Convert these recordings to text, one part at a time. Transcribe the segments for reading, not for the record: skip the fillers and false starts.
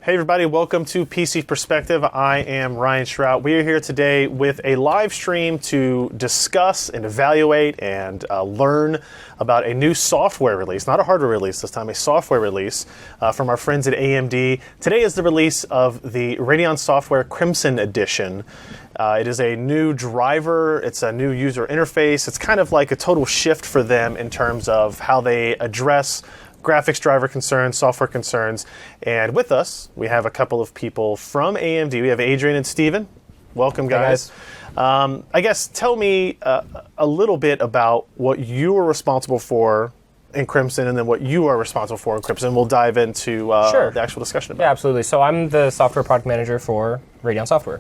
Hey everybody, welcome to PC Perspective. I am Ryan Shrout. We are here today with a live stream to discuss and evaluate and learn about a new software release, not a hardware release this time, a software release from our friends at AMD. Today is the release of the Radeon Software Crimson Edition. It is a new driver, it's a new user interface. It's kind of like a total shift for them in terms of how they address graphics driver concerns, software concerns. And with us, we have a couple of people from AMD. We have Adrian and Steven. Welcome, guys. Hey guys. I guess tell me a little bit about what you were responsible for in Crimson and then what you are responsible for in Crimson. We'll dive into the actual discussion about it. Yeah, absolutely. So I'm the software product manager for Radeon Software.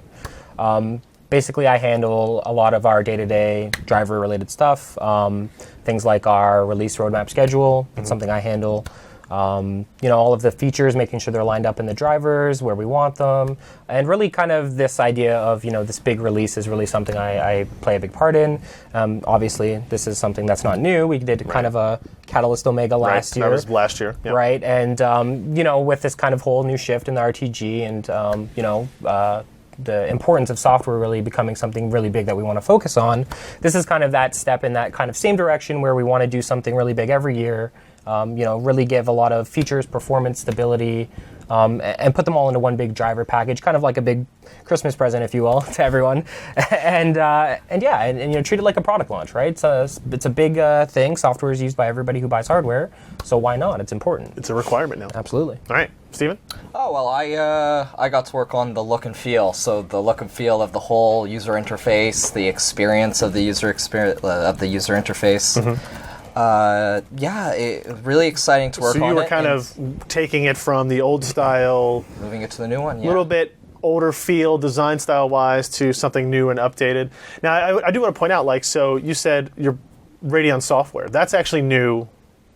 Basically, I handle a lot of our day-to-day driver-related stuff. Things like our release roadmap schedule, it's something I handle. All of the features, making sure they're lined up in the drivers, where we want them. And really kind of this idea of, this big release is really something I play a big part in. Obviously, this is something that's not new. We did kind of a Catalyst Omega last year. That was last year. Yep. Right, and, with this kind of whole new shift in the RTG and, the importance of software really becoming something really big that we want to focus on. This is kind of that step in that kind of same direction where we want to do something really big every year, really give a lot of features, performance, stability, and put them all into one big driver package, kind of like a big Christmas present, if you will, to everyone. and treat it like a product launch, right? It's a big thing. Software is used by everybody who buys hardware, so why not? It's important. It's a requirement now. Absolutely. All right, Steven? Oh, well, I got to work on the look and feel. So the look and feel of the whole user interface, the experience of the user interface. Really exciting to work on. So you were kind of taking it from the old style, moving it to the new one, a little bit older feel, design style-wise, to something new and updated. Now, I do want to point out, so you said your Radeon Software. That's actually new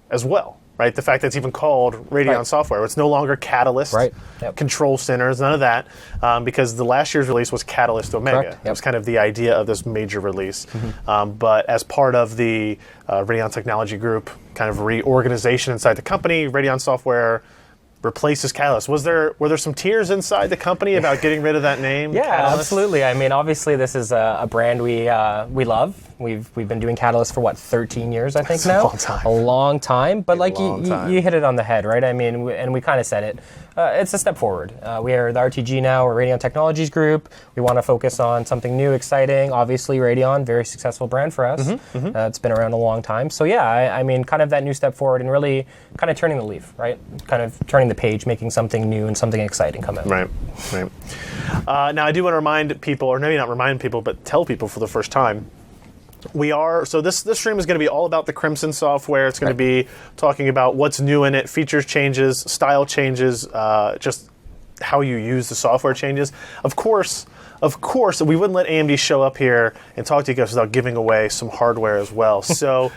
as well, right? The fact that it's even called Radeon Software. It's no longer Catalyst, Control Centers, none of that, because the last year's release was Catalyst Omega. Correct. It was kind of the idea of this major release. But as part of the Radeon Technology Group kind of reorganization inside the company, Radeon Software replaces Catalyst. Were there some tears inside the company about getting rid of that name? Yeah, Catalyst? absolutely. I mean, obviously, this is a brand we love. We've been doing Catalyst for 13 years, I think. That's now. A long time. But you hit it on the head, right? I mean, and we kind of said it. It's a step forward. We are the RTG now. We're Radeon Technologies Group. We want to focus on something new, exciting. Obviously, Radeon, very successful brand for us. It's been around a long time. So yeah, I mean, kind of that new step forward and really kind of turning the leaf, right? Kind of turning the page, making something new and something exciting come out. Right. Now, I do want to remind people, or maybe not remind people, but tell people for the first time, this stream is going to be all about the Crimson software. It's going to be talking about what's new in it, features changes, style changes, just how you use the software changes. Of course, we wouldn't let AMD show up here and talk to you guys without giving away some hardware as well. So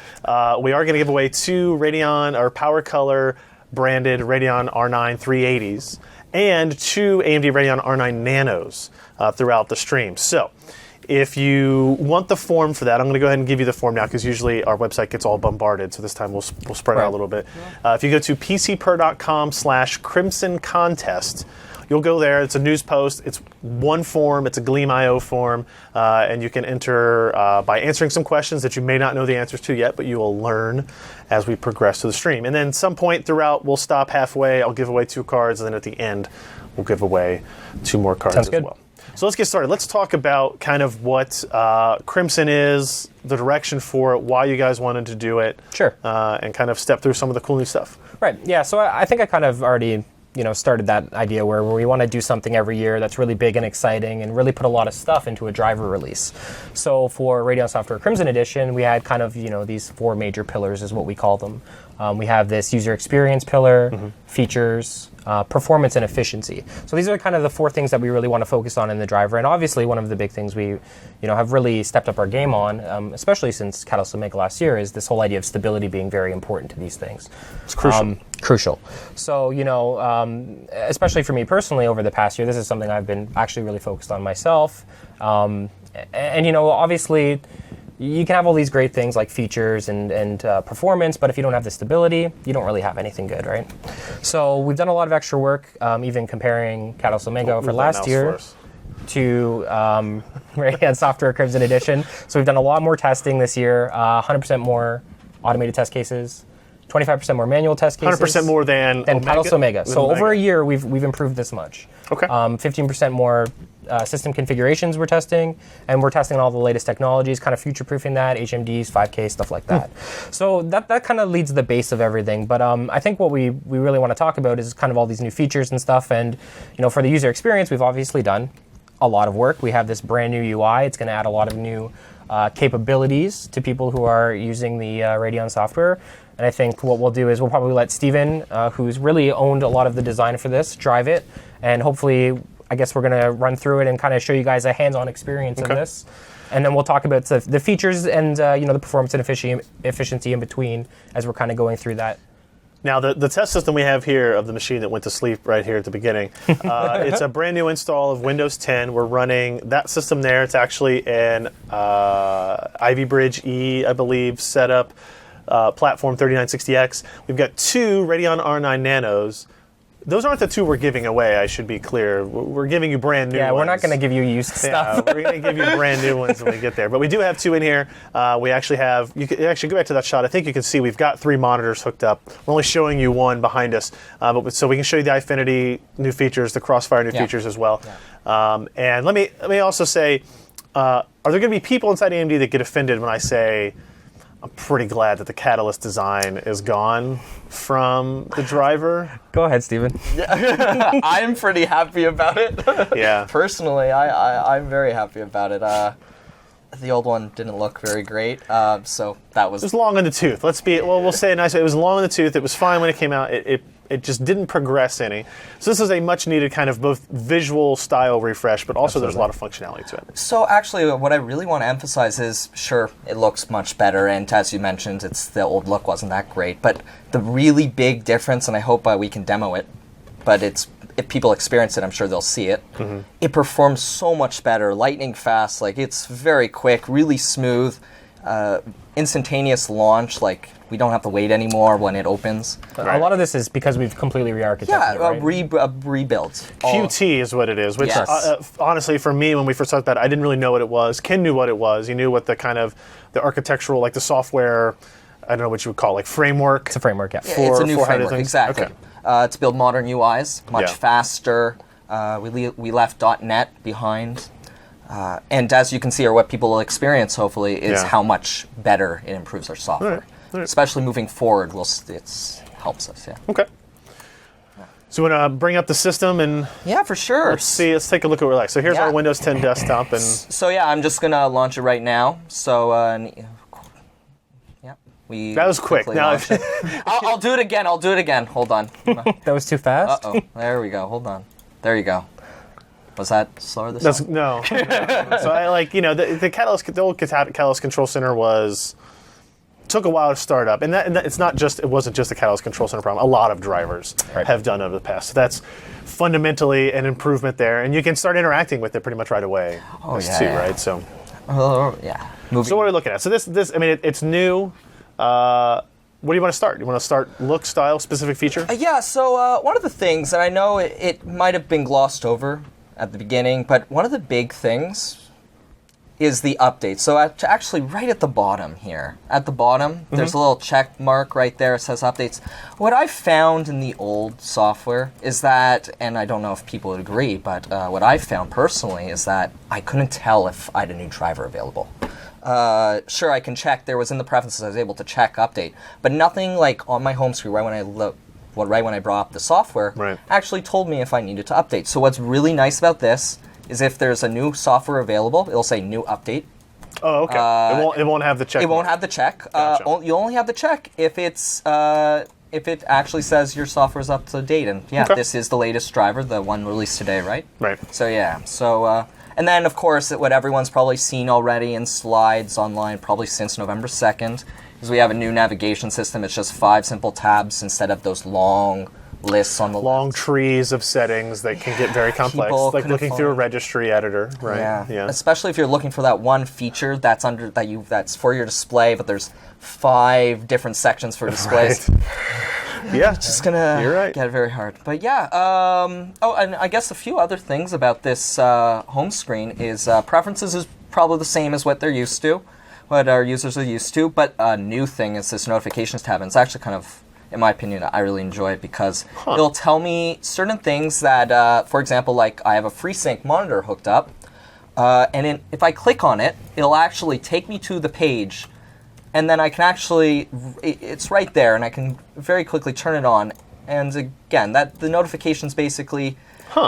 we are going to give away 2 Radeon or Power Color branded Radeon R9 380s and 2 AMD Radeon R9 Nanos throughout the stream. So if you want the form for that, I'm going to go ahead and give you the form now because usually our website gets all bombarded, so this time we'll spread out a little bit. If you go to PCPer.com/Crimson Contest, you'll go there. It's a news post. It's one form. It's a Gleam.io form, and you can enter by answering some questions that you may not know the answers to yet, but you will learn as we progress to the stream. And then some point throughout, we'll stop halfway. I'll give away 2 cards, and then at the end, we'll give away 2 more cards as well. So let's get started. Let's talk about kind of what Crimson is, the direction for it, why you guys wanted to do it. Sure. And kind of step through some of the cool new stuff. Right. Yeah. So I think I kind of already started that idea where we want to do something every year that's really big and exciting and really put a lot of stuff into a driver release. So for Radeon Software Crimson Edition, we had kind of, these 4 major pillars is what we call them. We have this user experience pillar, features, performance, and efficiency. So these are kind of the 4 things that we really want to focus on in the driver. And obviously one of the big things we have really stepped up our game on, especially since Catalyst Omega last year, is this whole idea of stability being very important to these things. It's crucial. Crucial. So, especially for me personally over the past year, this is something I've been actually really focused on myself. Obviously, you can have all these great things like features and performance, but if you don't have the stability, you don't really have anything good, right? So we've done a lot of extra work, even comparing Catalyst Omega for last year to Radeon Software Crimson Edition. So we've done a lot more testing this year, 100% more automated test cases, 25% more manual test cases. 100% more than Catalyst Omega. So over a year, we've improved this much. Okay. 15% more system configurations we're testing, and we're testing all the latest technologies, kind of future-proofing that, HMDs, 5K, stuff like that. So that kind of leads the base of everything. But I think what we really want to talk about is kind of all these new features and stuff. And for the user experience, we've obviously done a lot of work. We have this brand new UI. It's going to add a lot of new capabilities to people who are using the Radeon software. And I think what we'll do is we'll probably let Steven, who's really owned a lot of the design for this, drive it. And hopefully, I guess we're going to run through it and kind of show you guys a hands-on experience of this. And then we'll talk about the features and the performance and efficiency in between as we're kind of going through that. Now, the test system we have here of the machine that went to sleep right here at the beginning, it's a brand new install of Windows 10. We're running that system there. It's actually an Ivy Bridge E, I believe, setup. Platform 3960X. We've got two Radeon R9 Nanos. Those aren't the two we're giving away, I should be clear. We're giving you brand new ones. Yeah, we're not going to give you used stuff. We're going to give you brand new ones when we get there. But we do have two in here. We actually have, you can actually go back to that shot. I think you can see we've got 3 monitors hooked up. We're only showing you one behind us. So we can show you the iFinity new features, the Crossfire new features as well. Yeah. And let me also say, are there going to be people inside AMD that get offended when I say, I'm pretty glad that the Catalyst design is gone from the driver? Go ahead, Steven. I'm pretty happy about it. Yeah. Personally, I'm very happy about it. The old one didn't look very great, so that was... It was long in the tooth. We'll say it nice. It was long in the tooth. It was fine when it came out. It just didn't progress any. So this is a much needed kind of both visual style refresh, but also there's a lot of functionality to it. So actually, what I really want to emphasize is, sure, it looks much better, and as you mentioned, the old look wasn't that great, but the really big difference, and I hope we can demo it, but if people experience it, I'm sure they'll see it. Mm-hmm. It performs so much better, lightning fast, like it's very quick, really smooth, instantaneous launch, like we don't have to wait anymore when it opens. Right. A lot of this is because we've completely re-architected it, right? Rebuilt. QT is what it is, which honestly for me when we first started that, I didn't really know what it was. Ken knew what it was. He knew what the kind of the architectural, like the software, I don't know what you would call it, like framework. It's a framework, yeah. It's a new framework, exactly. Okay. To build modern UIs, much faster. We left .NET behind. And as you can see, or what people will experience, hopefully, is how much better it improves our software. All right. Especially moving forward, it helps us, Okay. So you want to bring up the system and... Yeah, for sure. Let's take a look at what we're like. So here's our Windows 10 desktop. And so I'm just going to launch it right now. So, that was quick. Now I'll do it again. Hold on. That was too fast? Uh-oh. There we go. Hold on. There you go. Was that slower this time? No. So I the Catalyst, the old Catalyst Control Center took a while to start up, and it wasn't just the Catalyst Control Center problem. A lot of drivers have done over the past. So that's fundamentally an improvement there, and you can start interacting with it pretty much right away. Right? So. Yeah. So what are we looking at? So this it's new. Where do you want to start? You want to start look, style, specific feature? So one of the things, and I know it might have been glossed over at the beginning, but one of the big things is the update. So actually right at the bottom here, there's a little check mark right there. It says updates. What I found in the old software is that, and I don't know if people would agree, but what I found personally is that I couldn't tell if I had a new driver available. Sure, I can check. There was in the preferences, I was able to check update, but nothing like on my home screen right when I brought up the software actually told me if I needed to update. So what's really nice about this is if there's a new software available, it'll say new update. Oh, okay. It won't have the check. It won't have the check. Gotcha. You only have the check if if it actually says your software is up to date. And this is the latest driver, the one released today, right? Right. So and then of course what everyone's probably seen already in slides online, probably since November 2nd, is we have a new navigation system. It's just 5 simple tabs instead of those long lists on the long left. trees of settings that can get very complex, People like couldn't looking through a find- registry editor, right? Yeah. Especially if you're looking for that one feature that's for your display, but there's 5 different sections for displays. Right. Yeah, It's just gonna You're right. get very hard. But yeah, and I guess a few other things about this home screen is preferences is probably the same as what they're used to, what our users are used to. But a new thing is this notifications tab, and it's actually kind of, in my opinion, I really enjoy it because it'll tell me certain things that, for example, like I have a FreeSync monitor hooked up, and if I click on it, it'll actually take me to the page. And then I can actually, it's right there, and I can very quickly turn it on. And again, the notification's basically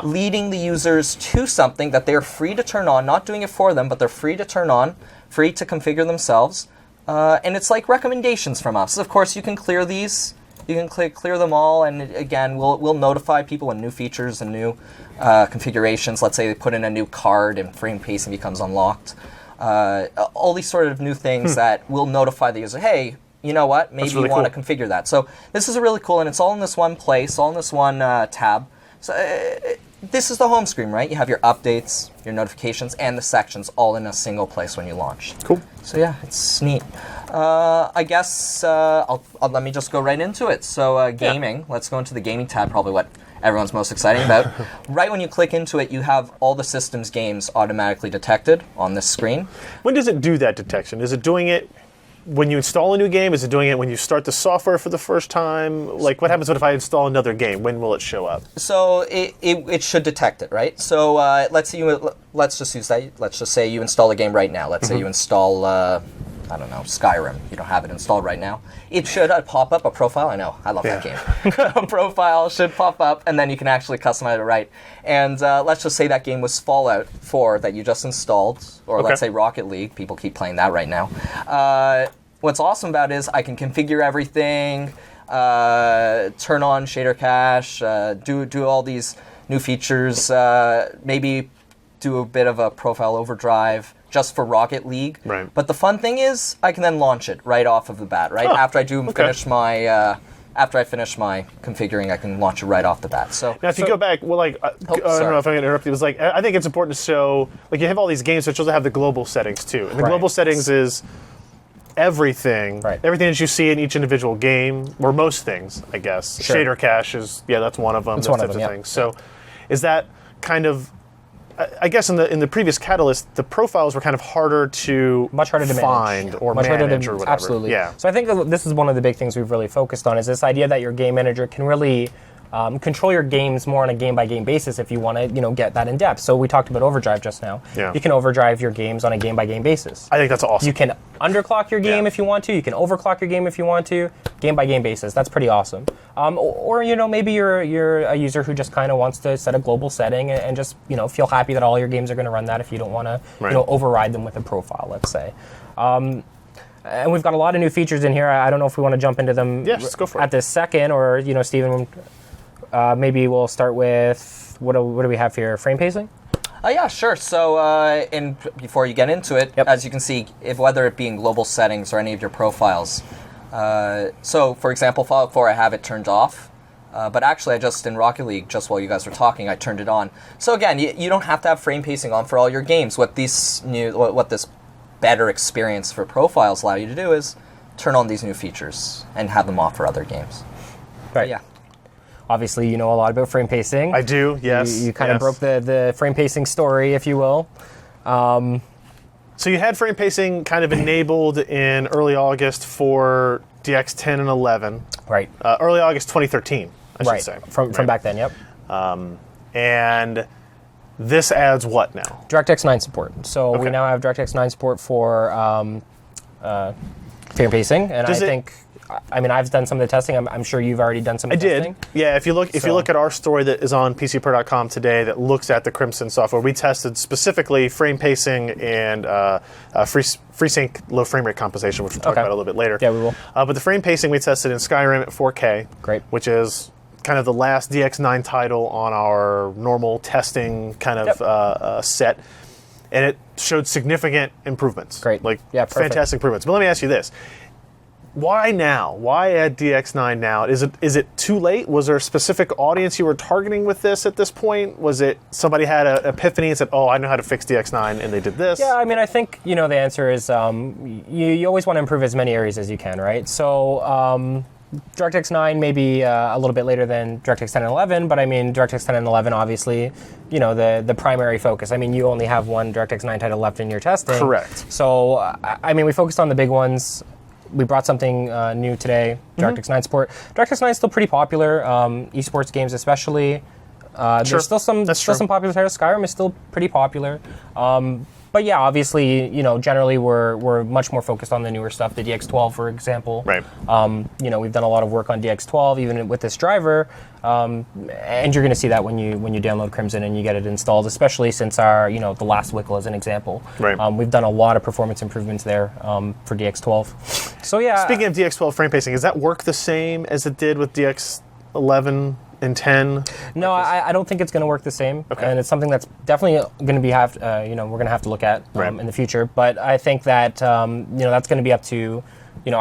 leading the users to something that they're free to turn on, not doing it for them, but they're free to turn on, free to configure themselves. And it's like recommendations from us. Of course, you can clear these. You can clear them all, and again, we'll notify people when new features and new configurations. Let's say they put in a new card and frame pacing becomes unlocked. All these sort of new things that will notify the user, hey, you know what, maybe really you want to cool. configure that. So this is really cool, and it's all in this one place, all in this one tab. So this is the home screen, right? You have your updates, your notifications, and the sections all in a single place when you launch. Cool. So yeah, it's neat. I guess let me just go right into it. So gaming, let's go into the gaming tab, probably what everyone's most exciting about. Right when you click into it, you have all the system's games automatically detected on this screen. When does it do that detection? Is it doing it when you install a new game? Is it doing it when you start the software for the first time? Like, what happens if I install another game? When will it show up? So it should detect it, right? So let's just say you install a game right now. Let's say you install I don't know, Skyrim. You don't have it installed right now. It should pop up a profile. I know, I love that game. A profile should pop up, and then you can actually customize it right. And let's just say that game was Fallout 4 that you just installed, or let's say Rocket League. People keep playing that right now. What's awesome about it is I can configure everything, turn on shader cache, do all these new features, maybe do a bit of a profile overdrive just for Rocket League. Right. But the fun thing is I can then launch it right off of the bat, right? After I finish my configuring, I can launch it right off the bat. So now, if you go back, well, like, I don't know if I'm going to interrupt you. It was like, I think it's important to show, like, you have all these games, but you also have the global settings too. And the global settings is everything, everything that you see in each individual game, or most things, I guess. Sure. Shader cache is, that's one of them. That's those one of types them, of things. So, is that kind of? I guess in the previous Catalyst, the profiles were kind of harder to much harder to find manage. or much manage harder to, or whatever. Absolutely. Yeah. So I think that this is one of the big things we've really focused on is this idea that your game manager can really control your games more on a game-by-game basis if you want to, get that in depth. So we talked about overdrive just now. Yeah. You can overdrive your games on a game-by-game basis. I think that's awesome. You can underclock your game if you want to. You can overclock your game if you want to. Game-by-game basis. That's pretty awesome. Or maybe you're a user who just kind of wants to set a global setting and just feel happy that all your games are going to run that if you don't want to override them with a profile, let's say. And we've got a lot of new features in here. I don't know if we want to jump into them go for at this second, or Stephen, maybe we'll start with what do we have here? Frame pacing? Yeah, sure. So, before you get into it, as you can see, whether it be in global settings or any of your profiles. So, for example, Fallout 4, I have it turned off. But actually, I just, in Rocket League, just while you guys were talking, I turned it on. So again, you don't have to have frame pacing on for all your games. What this better experience for profiles allow you to do is turn on these new features and have them off for other games. Right. But yeah. Obviously, you know a lot about frame pacing. I do, yes. You kind of broke the frame pacing story, if you will. So you had frame pacing kind of enabled in early August for DX 10 and 11. Right. Early August 2013, I should say. From back then, yep. And this adds what now? DirectX 9 support. So we now have DirectX 9 support for frame pacing, and I've done some of the testing. I'm sure you've already done some of the testing. I did. Yeah, if you look at our story that is on PCPer.com today that looks at the Crimson software, we tested specifically frame pacing and FreeSync low frame rate compensation, which we'll talk about a little bit later. Yeah, we will. But the frame pacing we tested in Skyrim at 4K. Great. Which is kind of the last DX9 title on our normal testing kind of set. And it showed significant improvements. Great. Fantastic improvements. But let me ask you this. Why now? Why add DX9 now? Is it too late? Was there a specific audience you were targeting with this at this point? Was it somebody had an epiphany and said, "Oh, I know how to fix DX9," and they did this? Yeah, I mean, I think the answer is you always want to improve as many areas as you can, right? So DirectX 9 may be a little bit later than DirectX 10 and 11, but I mean, DirectX 10 and 11 obviously, the primary focus. I mean, you only have one DirectX 9 title left in your testing. Correct. So I mean, we focused on the big ones. We brought something new today, DirectX 9 support. DirectX 9 is still pretty popular, esports games especially. Sure. There's still some popular titles. Skyrim is still pretty popular. But yeah, obviously, generally we're much more focused on the newer stuff, the DX12, for example. Right. We've done a lot of work on DX12, even with this driver, and you're going to see that when you download Crimson and you get it installed, especially since our, the last WICL as an example. Right. We've done a lot of performance improvements there for DX12. So yeah. Speaking of DX12 frame pacing, does that work the same as it did with DX11? And 10? No, I don't think it's going to work the same, and it's something that's definitely going to be we're going to have to look at in the future. But I think that that's going to be up to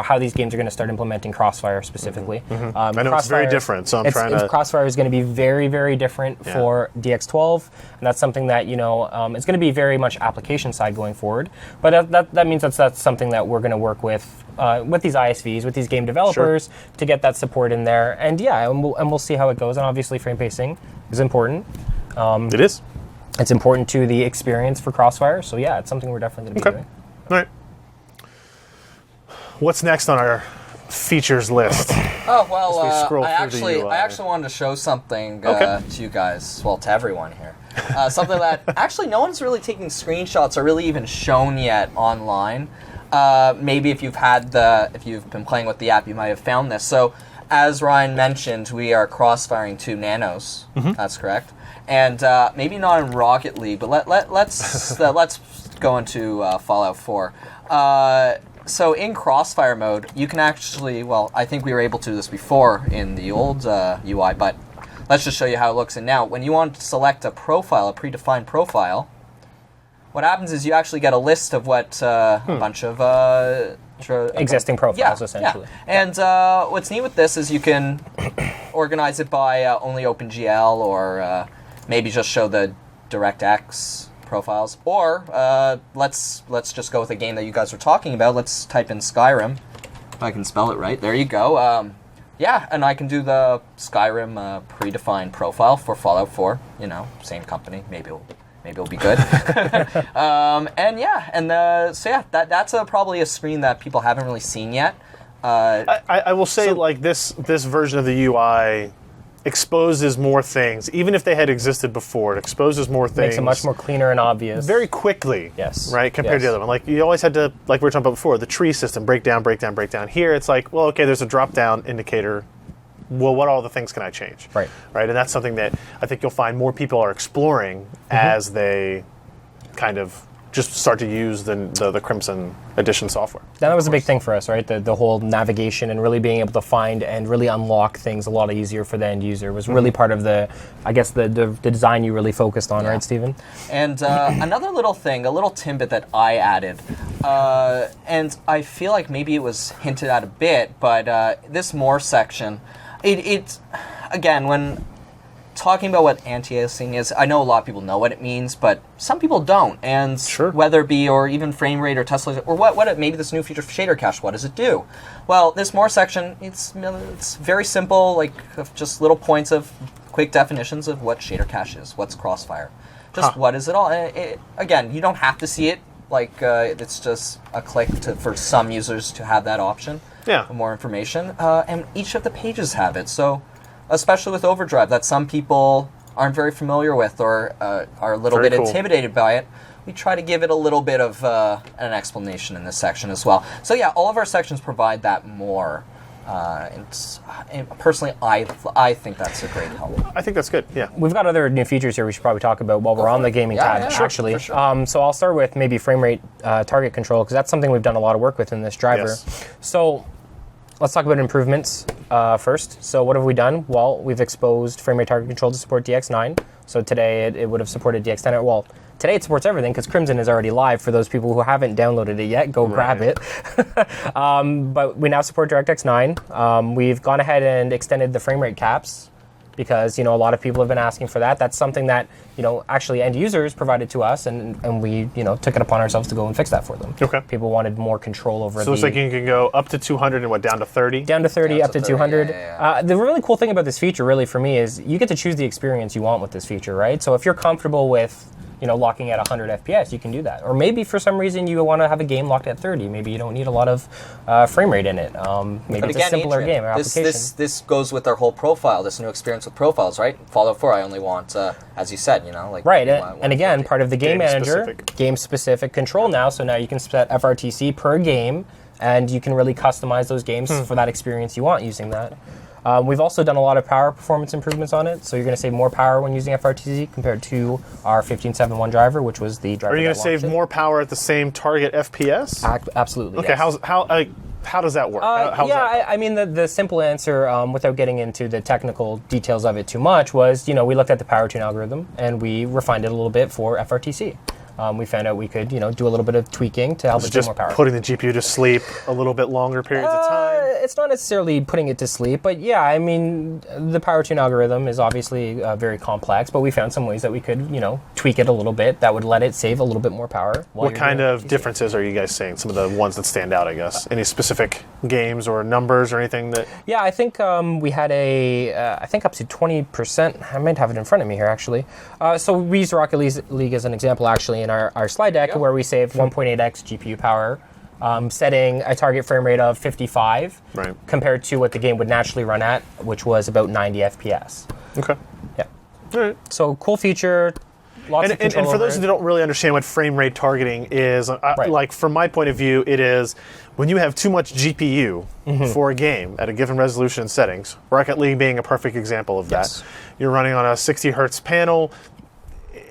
how these games are going to start implementing Crossfire specifically. I know it's very different, so Crossfire is going to be very, very different for DX12, and that's something that it's going to be very much application side going forward. But that means that's something that we're going to work with these ISVs, with these game developers, to get that support in there. And we'll see how it goes. And obviously, frame pacing is important. It is. It's important to the experience for Crossfire. So yeah, it's something we're definitely going to be doing. All right. What's next on our features list? Oh, well, I actually wanted to show something to you guys, well, to everyone here. Something that actually no one's really taking screenshots or really even shown yet online. Maybe if you've been playing with the app, you might have found this. So, as Ryan mentioned, we are crossfiring 2 nanos. That's correct. And maybe not in Rocket League, but let's go into Fallout 4. So in Crossfire mode, you can actually, I think we were able to do this before in the old UI, but let's just show you how it looks. And now, when you want to select a profile, a predefined profile, what happens is you actually get a list of what a bunch of existing profiles, essentially. Yeah. And what's neat with this is you can organize it by only OpenGL, or maybe just show the DirectX profiles, or let's just go with a game that you guys were talking about. Let's type in Skyrim, if I can spell it right. There you go. And I can do the Skyrim predefined profile for Fallout 4. Same company. Maybe it'll be good. That's probably a screen that people haven't really seen yet. I will say, this version of the UI exposes more things. Even if they had existed before, it exposes more things. Makes it much more cleaner and obvious. Very quickly. Yes. Right? Compared to the other one. You always had to, like we were talking about before, the tree system, break down. Here, it's there's a drop-down indicator. Well, what all the things can I change? Right. And that's something that I think you'll find more people are exploring as they kind of just start to use the Crimson Edition software. That was a big thing for us, right? The whole navigation and really being able to find and really unlock things a lot easier for the end user was really part of the design you really focused on, right, Stephen? And another little thing, a little tidbit that I added, and I feel like maybe it was hinted at a bit, but this more section, it again, when talking about what anti-aliasing is, I know a lot of people know what it means, but some people don't. And whether it be, or even frame rate or Tesla, or what maybe this new feature shader cache, what does it do? Well, this more section, it's very simple, just little points of quick definitions of what shader cache is, what's Crossfire. Just what is it all? Again, you don't have to see it. It's just a click for some users to have that option. For more information. And each of the pages have it. So, especially with Overdrive, that some people aren't very familiar with, or are a little bit intimidated by it, we try to give it a little bit of an explanation in this section as well. So yeah, all of our sections provide that more. And personally, I think that's a great help. I think that's good, yeah. We've got other new features here we should probably talk about while we're on the gaming tab, actually. For sure. So I'll start with maybe frame rate target control, because that's something we've done a lot of work with in this driver. Yes. So let's talk about improvements first. So what have we done? Well, we've exposed frame rate target control to support DX9. So today it would have supported DX10. Today it supports everything because Crimson is already live. For those people who haven't downloaded it yet, go grab it. But we now support DirectX 9. We've gone ahead and extended the frame rate caps because, a lot of people have been asking for that. That's something that, actually end users provided to us, and we, took it upon ourselves to go and fix that for them. Okay. People wanted more control over So it's like you can go up to 200 and down to 30? Down to 30, up to 200. Yeah. The really cool thing about this feature, really, for me, is you get to choose the experience you want with this feature, right? So if you're comfortable with, locking at 100 FPS, you can do that. Or maybe for some reason you want to have a game locked at 30. Maybe you don't need a lot of frame rate in it. Maybe it's a simpler game or application. This goes with our whole profile, this new experience with profiles, right? Fallout 4, I only want, as you said, Right, and again, part of the game manager, Game-specific. game-specific control now, so now you can set FRTC per game, and you can really customize those games for that experience you want using that. We've also done a lot of power performance improvements on it, so you're going to save more power when using FRTC compared to our 15.7.1 driver, which was the driver. Are you going that to save launched it. more power at the same target FPS? Absolutely. Okay, yes. how does that work? How's that? I mean, the simple answer, without getting into the technical details of it too much, was, we looked at the power tune algorithm, and we refined it a little bit for FRTC. We found out we could, do a little bit of tweaking to help it do Just more power. putting the GPU to sleep a little bit longer periods of time? It's not necessarily putting it to sleep, but yeah, I mean, the power tune algorithm is obviously very complex, but we found some ways that we could, tweak it a little bit that would let it save a little bit more power. What kind of differences are you guys seeing? Some of the ones that stand out, I guess. Any specific games or numbers or anything that? Yeah, I think we had I think up to 20%. I might have it in front of me here, actually. So we used Rocket League as an example, actually, in our slide deck, where we saved 1.8x GPU power, setting a target frame rate of 55 compared to what the game would naturally run at, which was about 90 FPS. Okay. Yeah. All right. So cool feature. Lots of control and for over those it. who don't really understand what frame rate targeting is, like from my point of view, it is when you have too much GPU for a game at a given resolution and settings. Rocket League being a perfect example of that. Yes. You're running on a 60 hertz panel.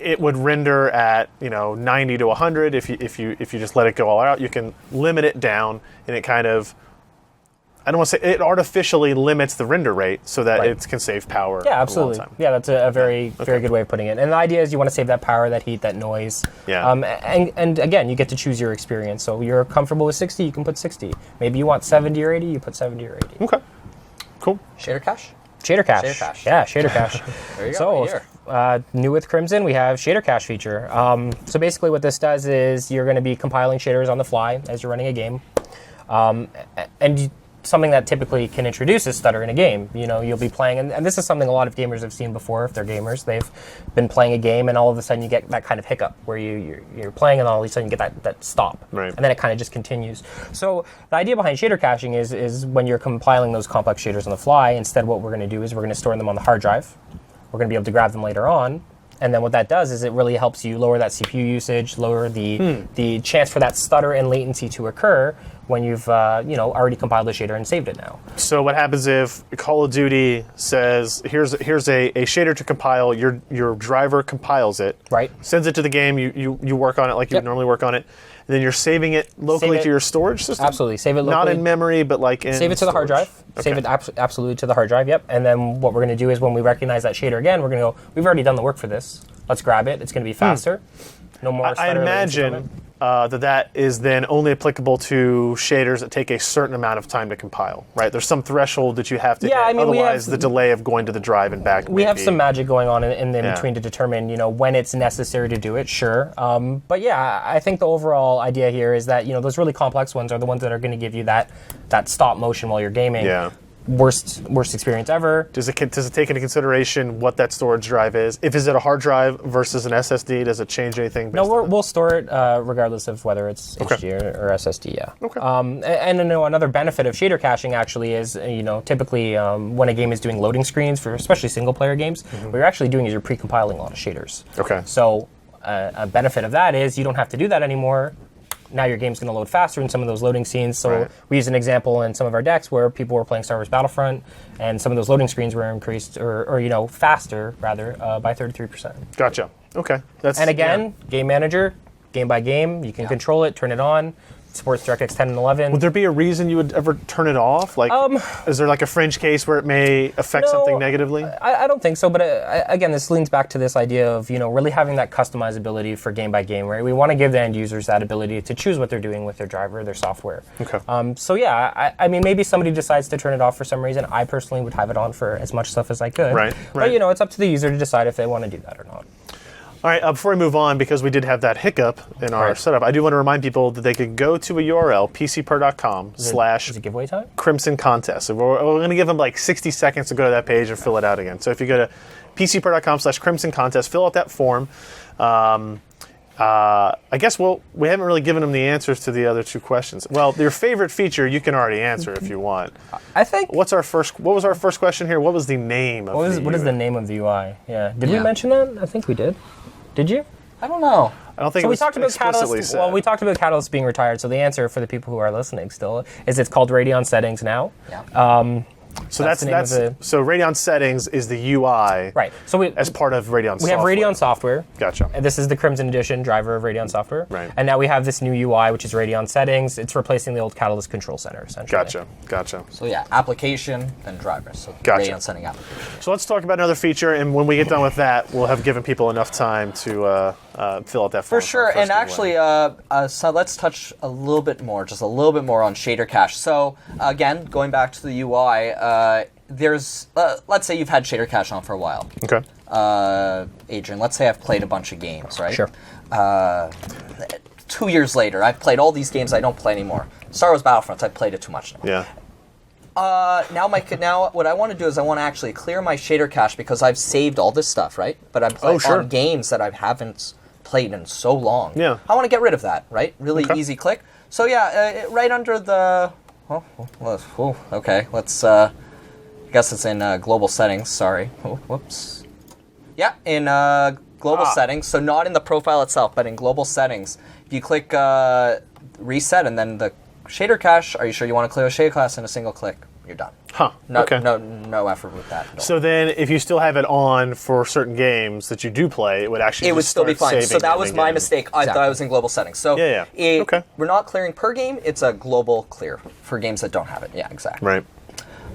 It would render at 90 to 100. If you just let it go all out, you can limit it down, and it kind of, I don't want to say, it artificially limits the render rate so that it can save power. Yeah, absolutely. A long time. Yeah, that's a very good way of putting it. And the idea is you want to save that power, that heat, that noise. Yeah. And again, you get to choose your experience. So you're comfortable with 60, you can put 60. Maybe you want 70 or 80, you put 70 or 80. Okay. Cool. Shader cache? Shader cache. Shader cache. Yeah, shader cache. There you go. So, Right here. new with Crimson, we have shader cache feature. So basically what this does is you're going to be compiling shaders on the fly as you're running a game. Something that typically can introduce is stutter in a game. You'll be playing, and this is something a lot of gamers have seen before if they're gamers. They've been playing a game, and all of a sudden you get that kind of hiccup where you're playing, and all of a sudden you get that stop. Right. And then it kind of just continues. So the idea behind shader caching is when you're compiling those complex shaders on the fly, instead what we're going to do is we're going to store them on the hard drive. We're going to be able to grab them later on. And then what that does is it really helps you lower that CPU usage, lower the chance for that stutter and latency to occur when you've already compiled the shader and saved it now. So what happens if Call of Duty says, here's a shader to compile, your driver compiles it, Right. sends it to the game, you work on it like you would normally work on it, and then you're saving it locally to your storage system? Absolutely. Save it locally. Not in memory, but like in Save it to the hard storage. drive. Okay. Save it absolutely to the hard drive, yep. And then what we're going to do is when we recognize that shader again, we're going to go, we've already done the work for this. Let's grab it. It's going to be faster. No more I stutter or latency from imagine it. that is then only applicable to shaders that take a certain amount of time to compile, right? There's some threshold that you have to hit. I mean, otherwise the delay of going to the drive and back We may have be- some magic going on in between to determine, when it's necessary to do it, sure. But yeah, I think the overall idea here is that, those really complex ones are the ones that are going to give you that stop motion while you're gaming. Yeah. Worst experience ever. Does it take into consideration what that storage drive is? If is it a hard drive versus an SSD, does it change anything? No, we'll store it regardless of whether it's HD or SSD. Yeah. Okay. And another benefit of shader caching actually is typically when a game is doing loading screens for especially single player games, what you're actually doing is you're pre-compiling a lot of shaders. Okay. So a benefit of that is you don't have to do that anymore. Now your game's going to load faster in some of those loading scenes. So we use an example in some of our decks where people were playing Star Wars Battlefront, and some of those loading screens were increased, or faster rather, by 33%. Gotcha. Okay. And again, game manager, game by game, you can control it, turn it on. supports DirectX 10 and 11. Would there be a reason you would ever turn it off? Like, is there like a fringe case where it may affect something negatively? I don't think so, but again, this leans back to this idea of, really having that customizability for game by game, right? We want to give the end users that ability to choose what they're doing with their driver, their software. Okay. So yeah, I mean, maybe somebody decides to turn it off for some reason. I personally would have it on for as much stuff as I could. Right. But, it's up to the user to decide if they want to do that or not. All right, before we move on, because we did have that hiccup in our setup, I do want to remind people that they can go to a URL, pcper.com/crimson contest. So we're going to give them like 60 seconds to go to that page and fill it out again. So if you go to pcper.com/crimson contest, fill out that form. I guess we haven't really given them the answers to the other two questions. Well, your favorite feature you can already answer if you want. I think. What was our first question here? What was the name of the UI? What is the name of the UI? Yeah. Did we mention that? I think we did. Did you? I don't know. I don't think so it was we talked about explicitly Catalyst. said. Well, we talked about Catalyst being retired. So the answer for the people who are listening still is it's called Radeon Settings now. Yeah. So that's so Radeon Settings is the UI, right? So as part of Radeon software. We have Radeon software. Gotcha. And this is the Crimson Edition driver of Radeon software. Right. And now we have this new UI, which is Radeon Settings. It's replacing the old Catalyst Control Center, essentially. Gotcha. So yeah, application and drivers. So Gotcha. Radeon setting application. So let's talk about another feature, and when we get done with that, we'll have given people enough time to fill out that form. For sure, and actually, so let's touch a little bit more on shader cache. So again, going back to the UI, there's, let's say you've had shader cache on for a while. Okay. Adrian, let's say I've played a bunch of games, right? Sure. 2 years later, I've played all these games I don't play anymore. Star Wars Battlefront, I've played it too much now. Yeah. Now what I want to do is I want to actually clear my shader cache because I've saved all this stuff, right? But I'm playing on games that I haven't played in so long. Yeah. I want to get rid of that, right? Really easy click. So yeah, right under the, okay, let's, I guess it's in global settings, sorry. Oh, whoops. Yeah, in global settings, so not in the profile itself, but in global settings. If you click reset and then the shader cache, are you sure you want to clear a shader cache in a single click? You're done. Huh. No, okay. No effort with that. No. So then, if you still have it on for certain games that you do play, it would actually still be fine. So that was my mistake. I thought I was in global settings. So okay. We're not clearing per game. It's a global clear for games that don't have it. Yeah, exactly. Right.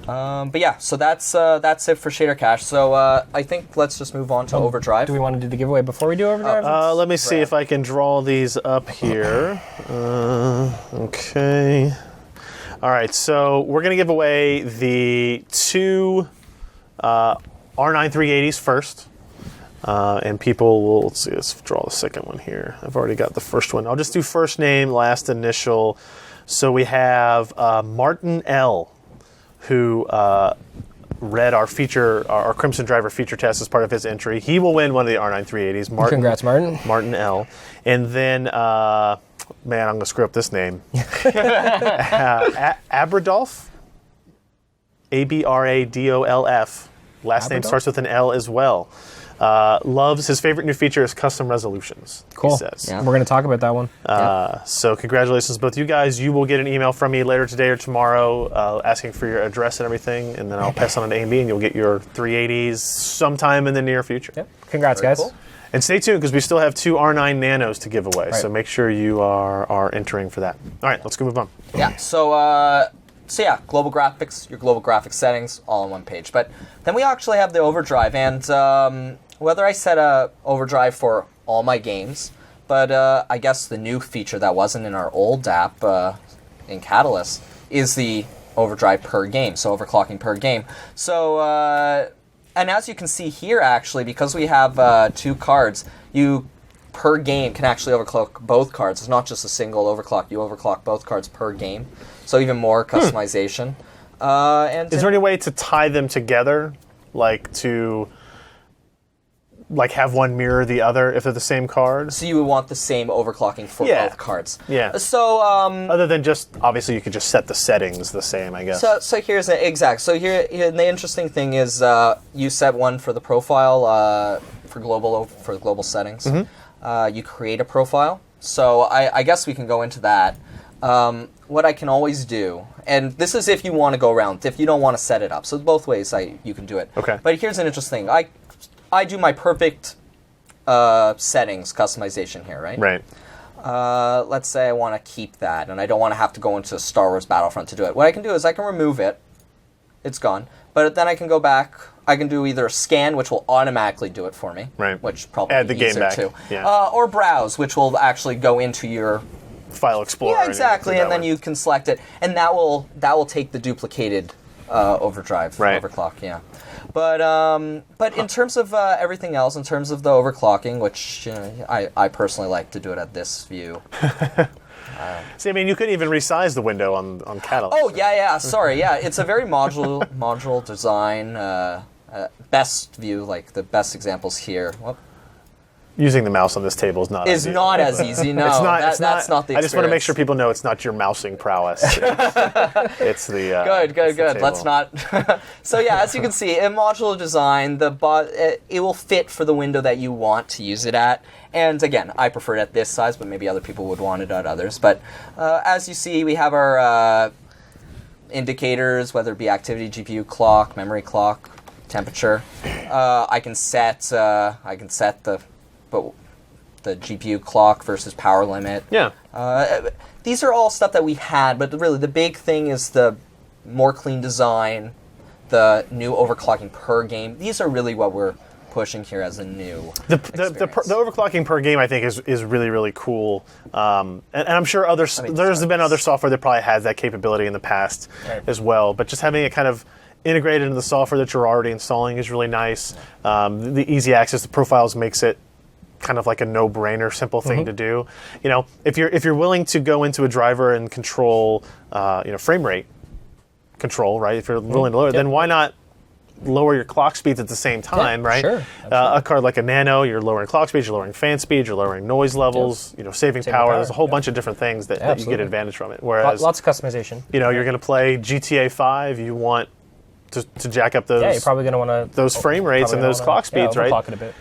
But yeah, so that's it for shader cache. So I think let's just move on to overdrive. Do we want to do the giveaway before we do overdrive? Let me see if I can draw these up here. Okay. All right, so we're going to give away the two R9 380s first. And people will, let's see, let's draw the second one here. I've already got the first one. I'll just do first name, last initial. So we have Martin L., who read our Crimson Driver feature test as part of his entry. He will win one of the R9 380s. Congrats, Martin. Martin L. And then, man, I'm going to screw up this name. Abradolf. Abradolf. Last name starts with an L as well. Loves his favorite new feature is custom resolutions. Cool. He says. Yeah. We're going to talk about that one. So congratulations both you guys. You will get an email from me later today or tomorrow asking for your address and everything, and then I'll pass on to AMD and you'll get your 380s sometime in the near future. Yep. Congrats, Very guys. cool. And stay tuned because we still have two R9 Nanos to give away, Right. so make sure you are entering for that. All right, let's go move on. Yeah, so yeah, global graphics, your global graphics settings, all on one page. But then we actually have the overdrive, and whether I set a overdrive for all my games, but I guess the new feature that wasn't in our old app in Catalyst is the overdrive per game, so overclocking per game. So, and as you can see here, actually, because we have two cards, you per game can actually overclock both cards. It's not just a single overclock. You overclock both cards per game. So even more customization. And Is there any way to tie them together, like have one mirror the other if they're the same card? So you would want the same overclocking for both cards. Yeah. So other than just, obviously you could just set the settings the same, I guess. So here's an exact. So here the interesting thing is you set one for the profile for global settings. Mm-hmm. You create a profile. So I guess we can go into that. What I can always do, and this is if you want to go around, if you don't want to set it up. So both ways you can do it. Okay. But here's an interesting thing. I do my perfect settings customization here, right? Right. let's say I want to keep that, and I don't want to have to go into Star Wars Battlefront to do it. What I can do is I can remove it. It's gone. But then I can go back. I can do either a scan, which will automatically do it for me, right? Which probably add the game easier back, too. yeah. Or browse, which will actually go into your file explorer. Yeah, exactly, and then you can select it, and that will take the duplicated overdrive overclock. Yeah, but in terms of everything else, in terms of the overclocking, which I personally like to do it at this view. See, I mean, you couldn't even resize the window on Catalyst. Oh, yeah, sorry, yeah. It's a very modular design. Best view, like the best examples here. Whoop. Using the mouse on this table is not as easy. No, that's not the experience. I just want to make sure people know it's not your mousing prowess. It's the good. Let's not. So yeah, as you can see, in modular design, it will fit for the window that you want to use it at. And again, I prefer it at this size, but maybe other people would want it at others. But as you see, we have our indicators, whether it be activity, GPU clock, memory clock, temperature. I can set the GPU clock versus power limit. Yeah. These are all stuff that we had, but really the big thing is the more clean design, the new overclocking per game. These are really what we're pushing here as a new the overclocking per game, I think, is really, really cool. And I'm sure there's been other software that probably has that capability in the past as well. But just having it kind of integrated into the software that you're already installing is really nice. The easy access to profiles makes it kind of like a no-brainer, simple thing to do. If you're willing to go into a driver and control, frame rate control, right? If you're willing to lower it, then why not lower your clock speeds at the same time, right? Sure. A card like a Nano, you're lowering clock speeds, you're lowering fan speed, you're lowering noise levels, saving power. There's a whole bunch of different things that you get advantage from it. Whereas lots of customization. You're going to play GTA 5, you want to jack up those. Yeah, you're probably going to want to those frame rates and those clock speeds, right? Overclock it a bit.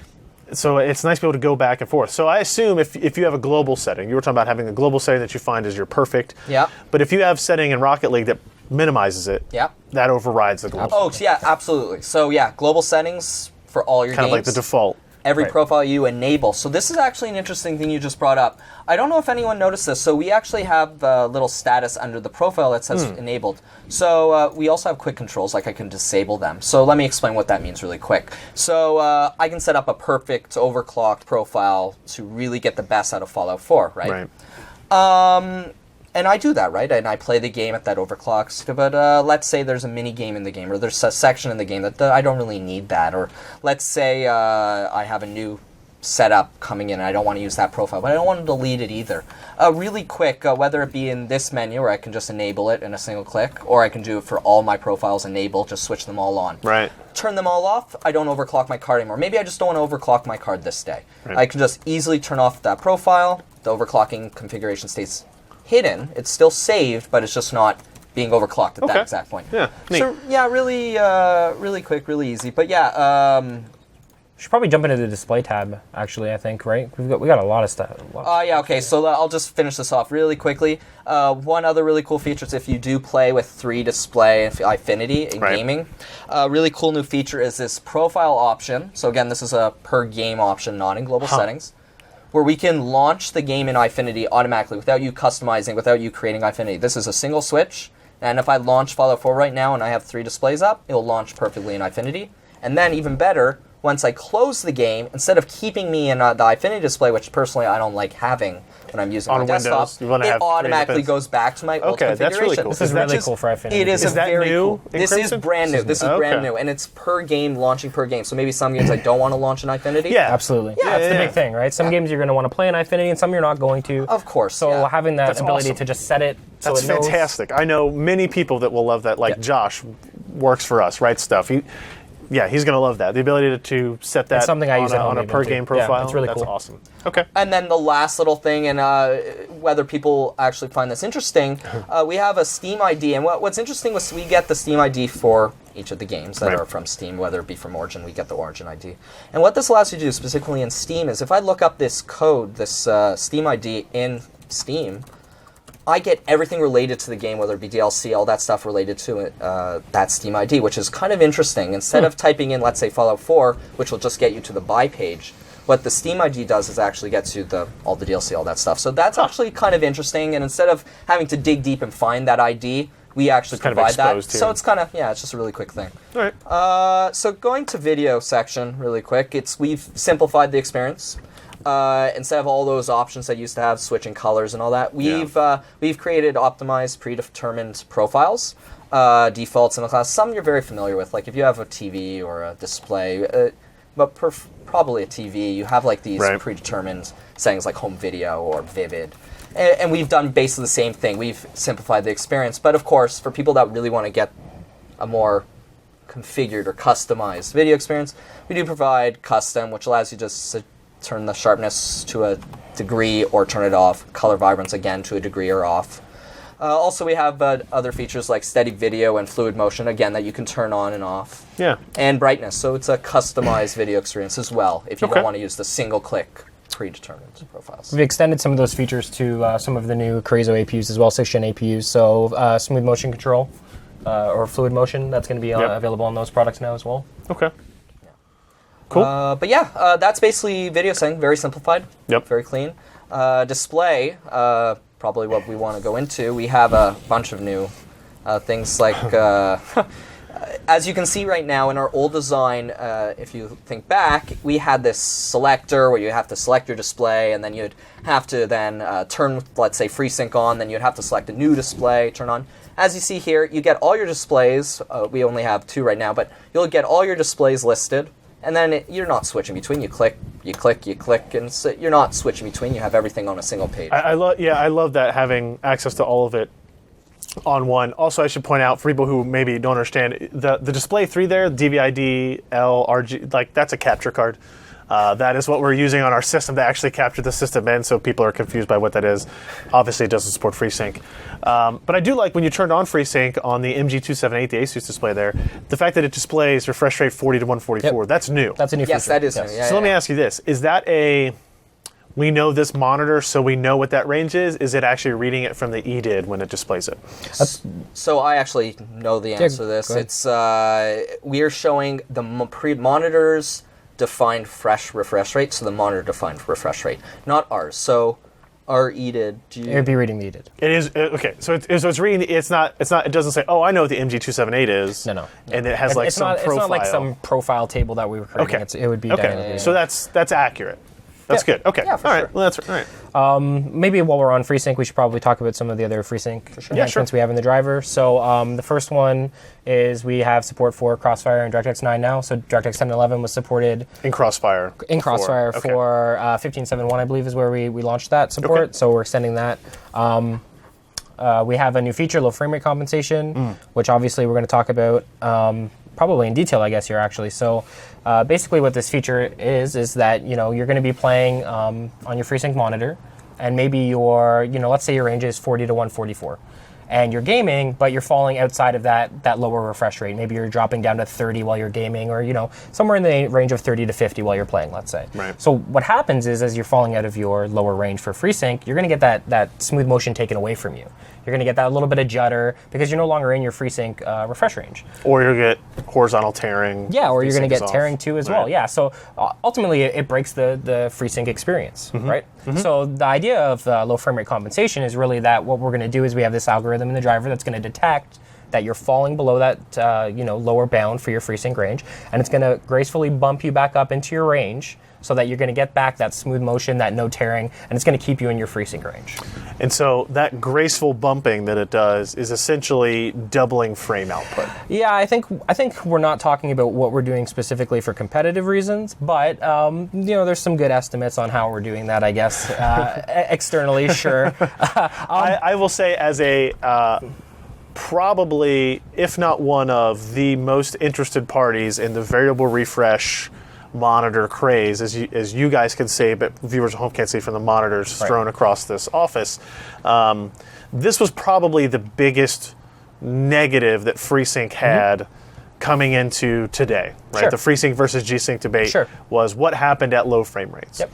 So it's nice to be able to go back and forth. So I assume if you have a global setting, you were talking about having a global setting that you find is your perfect. Yeah. But if you have setting in Rocket League that minimizes it, yeah, that overrides the global. Oh, yeah, absolutely. So yeah, global settings for all your games. Kind of like the default. Every profile you enable. So this is actually an interesting thing you just brought up. I don't know if anyone noticed this. So we actually have a little status under the profile that says enabled. So we also have quick controls, like I can disable them. So let me explain what that means really quick. So I can set up a perfect overclocked profile to really get the best out of Fallout 4, right? And I do that, right? And I play the game at that overclock. But let's say there's a mini game in the game, or there's a section in the game that I don't really need that. Or let's say I have a new setup coming in and I don't want to use that profile, but I don't want to delete it either. Really quick, whether it be in this menu where I can just enable it in a single click, or I can do it for all my profiles enable, just switch them all on. Right. Turn them all off, I don't overclock my card anymore. Maybe I just don't want to overclock my card this day. Right. I can just easily turn off that profile. The overclocking configuration stays hidden. It's still saved, but it's just not being overclocked at that exact point. Yeah. Neat. So yeah, really quick, really easy. But yeah, we should probably jump into the display tab. Actually, I think we got a lot of stuff. Yeah. Okay. So I'll just finish this off really quickly. One other really cool feature is if you do play with 3 display Infinity in gaming, really cool new feature is this profile option. So again, this is a per game option, not in global settings, where we can launch the game in Infinity automatically without you customizing, without you creating Infinity. This is a single switch, and if I launch Fallout 4 right now and I have 3 displays up, it will launch perfectly in Infinity. And then even better, once I close the game, instead of keeping me in the Infinity display, which personally I don't like having when I'm using my desktop, it automatically goes back to my old configuration. That's really cool. This is really cool for Infinity. It is very cool. This is brand new. This is brand new, and it's per game, launching per game. So maybe some games I don't want to launch in Infinity. Yeah, absolutely. Yeah, that's the big thing, right? Some games you're going to want to play in Infinity, and some you're not going to. Of course. So having that ability to just set it. That's fantastic. I know many people that will love that. Like Josh works for us, right? Stuff. He's going to love that. The ability to set that something I use on a per-game profile. Yeah, it's really cool. That's awesome. Okay. And then the last little thing, and whether people actually find this interesting, we have a Steam ID. And what's interesting was we get the Steam ID for each of the games that are from Steam, whether it be from Origin, we get the Origin ID. And what this allows you to do, specifically in Steam, is if I look up this code, this Steam ID in Steam, I get everything related to the game, whether it be DLC, all that stuff related to it, that Steam ID, which is kind of interesting. Instead of typing in, let's say, Fallout 4, which will just get you to the buy page, what the Steam ID does is actually gets you all the DLC, all that stuff. So that's actually kind of interesting. And instead of having to dig deep and find that ID, we actually provide that. So it's kind of, it's just a really quick thing. All right. So going to video section really quick, we've simplified the experience. Instead of all those options that used to have, switching colors and all that, we've created optimized, predetermined profiles, defaults in the class. Some you're very familiar with, like if you have a TV or a display, but probably a TV, you have like these predetermined settings like home video or vivid. And we've done basically the same thing. We've simplified the experience. But of course, for people that really want to get a more configured or customized video experience, we do provide custom, which allows you just to turn the sharpness to a degree or turn it off. Color vibrance, again, to a degree or off. Also, we have other features like steady video and fluid motion, again, that you can turn on and off. Yeah. And brightness. So it's a customized video experience as well, if you don't want to use the single-click predetermined profiles. We've extended some of those features to some of the new Carrizo APUs as well, 6th-gen APUs. So smooth motion control or fluid motion, that's going to be available on those products now as well. Okay. Cool. But yeah, that's basically video setting, very simplified, very clean. Display, probably what we want to go into. We have a bunch of new things like, as you can see right now in our old design, if you think back, we had this selector where you have to select your display and then you'd have to then turn, let's say, FreeSync on, then you'd have to select a new display, turn on. As you see here, you get all your displays. We only have 2 right now, but you'll get all your displays listed. And then you're not switching between. You click, and so you're not switching between. You have everything on a single page. I love that, having access to all of it on one. Also, I should point out, for people who maybe don't understand, the display 3 there, DVID, L, RG, like that's a capture card. That is what we're using on our system to actually capture the system in, so people are confused by what that is. Obviously, it doesn't support FreeSync. But I do like when you turned on FreeSync on the MG278, the Asus display there, the fact that it displays refresh rate 40 to 144. That's new. That's a new feature. Yes, that is new. Yeah, so let me ask you this. Is that we know this monitor, so we know what that range is? Is it actually reading it from the EDID when it displays it? So I actually know the answer to this. It's we're showing the monitor's defined refresh rate, so the monitor defined refresh rate, not ours. So our EDID, it would be reading the EDID. It is okay. So it's reading. It's not. It doesn't say, "Oh, I know what the MG278 is." No. And it has like some profile. It's not like some profile table that we were creating. Okay. It would be dynamic. So that's accurate. That's good. Okay. Yeah, for all sure. right. Well, that's all right. Maybe while we're on FreeSync, we should probably talk about some of the other FreeSync enhancements we have in the driver. So the first one is we have support for Crossfire and DirectX 9 now. So DirectX 10 and 11 was supported in Crossfire. For 15.7.1, I believe, is where we launched that support. Okay. So we're extending that. We have a new feature, low frame rate compensation, which obviously we're going to talk about probably in detail, I guess, here actually. So basically what this feature is that, you're going to be playing on your FreeSync monitor, and maybe let's say your range is 40 to 144. And you're gaming, but you're falling outside of that lower refresh rate. Maybe you're dropping down to 30 while you're gaming, or somewhere in the range of 30 to 50 while you're playing, let's say. Right. So what happens is, as you're falling out of your lower range for FreeSync, you're going to get that smooth motion taken away from you. You're going to get that little bit of judder because you're no longer in your FreeSync refresh range. Or you'll get horizontal tearing. Yeah, or you're going to get tearing too as well. Yeah, so ultimately it breaks the FreeSync experience, right? Mm-hmm. So the idea of low frame rate compensation is really that what we're going to do is we have this algorithm in the driver that's going to detect that you're falling below that lower bound for your FreeSync range, and it's going to gracefully bump you back up into your range so that you're going to get back that smooth motion, that no tearing, and it's going to keep you in your FreeSync range. And so that graceful bumping that it does is essentially doubling frame output. Yeah, I think we're not talking about what we're doing specifically for competitive reasons, but there's some good estimates on how we're doing that, I guess, externally, sure. I will say, as a probably, if not one of the most interested parties in the variable refresh monitor craze, as you guys can see, but viewers at home can't see from the monitors thrown across this office. This was probably the biggest negative that FreeSync had coming into today, right? Sure. The FreeSync versus G-Sync debate was what happened at low frame rates. Yep.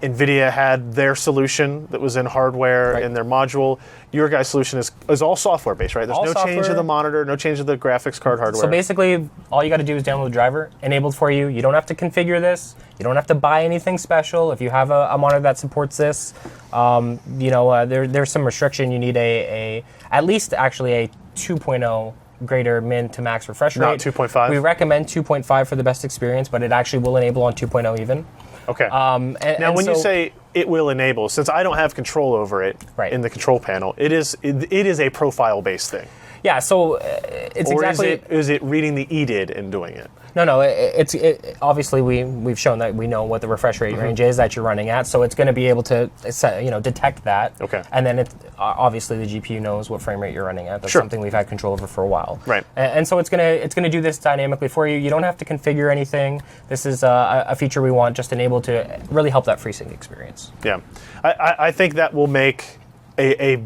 NVIDIA had their solution that was in hardware in their module. Your guys' solution is all software-based, right? There's All no change to software. the monitor, no change to the graphics card hardware. So basically, all you got to do is download the driver, enabled for you. You don't have to configure this. You don't have to buy anything special. If you have a monitor that supports this, there's some restriction. You need at least actually a 2.0 greater min to max refresh rate. Not 2.5? We recommend 2.5 for the best experience, but it actually will enable on 2.0 even. Okay. Now, when you say it will enable, since I don't have control over it in the control panel, it is a profile-based thing. Yeah, so it's or exactly... is it reading the EDID and doing it? No. It's obviously we've shown that we know what the refresh rate range is that you're running at, so it's going to be able to detect that. Okay. And then obviously the GPU knows what frame rate you're running at. That's something we've had control over for a while. Right. And so it's gonna do this dynamically for you. You don't have to configure anything. This is a feature we want just enabled to really help that FreeSync experience. Yeah, I think that will make a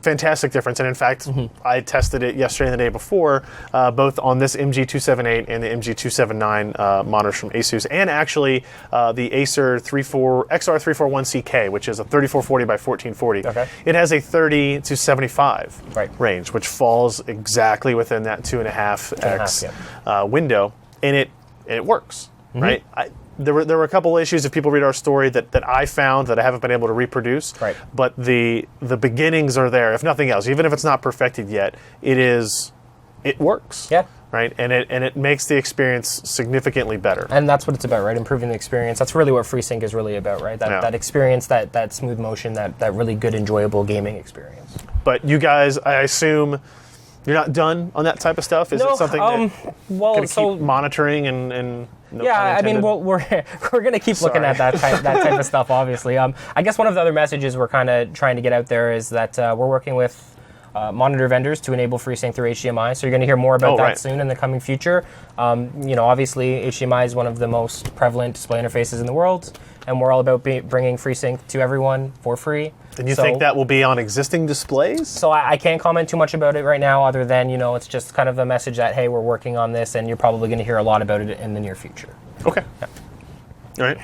fantastic difference. And in fact, I tested it yesterday and the day before, both on this MG278 and the MG279 monitors from Asus, and actually the Acer XR341CK, which is a 3440 by 1440. Okay. It has a 30 to 75 range, which falls exactly within that 2.5x window, and it works, right? There were a couple issues, if people read our story, that I found that I haven't been able to reproduce. Right. But the beginnings are there, if nothing else. Even if it's not perfected yet, it works. Yeah. Right? And it makes the experience significantly better. And that's what it's about, right? Improving the experience. That's really what FreeSync is really about, right? That experience, that smooth motion, that really good, enjoyable gaming experience. But you guys, I assume, you're not done on that type of stuff? Is it something that going to keep monitoring and no I mean, we're going to keep looking at that type of stuff, obviously. I guess one of the other messages we're kind of trying to get out there is that we're working with monitor vendors to enable FreeSync through HDMI. So you're going to hear more about that soon in the coming future. Obviously, HDMI is one of the most prevalent display interfaces in the world, and we're all about bringing FreeSync to everyone for free. And you think that will be on existing displays? So I can't comment too much about it right now, other than, it's just kind of a message that, hey, we're working on this, and you're probably going to hear a lot about it in the near future. Okay. Yeah. All right.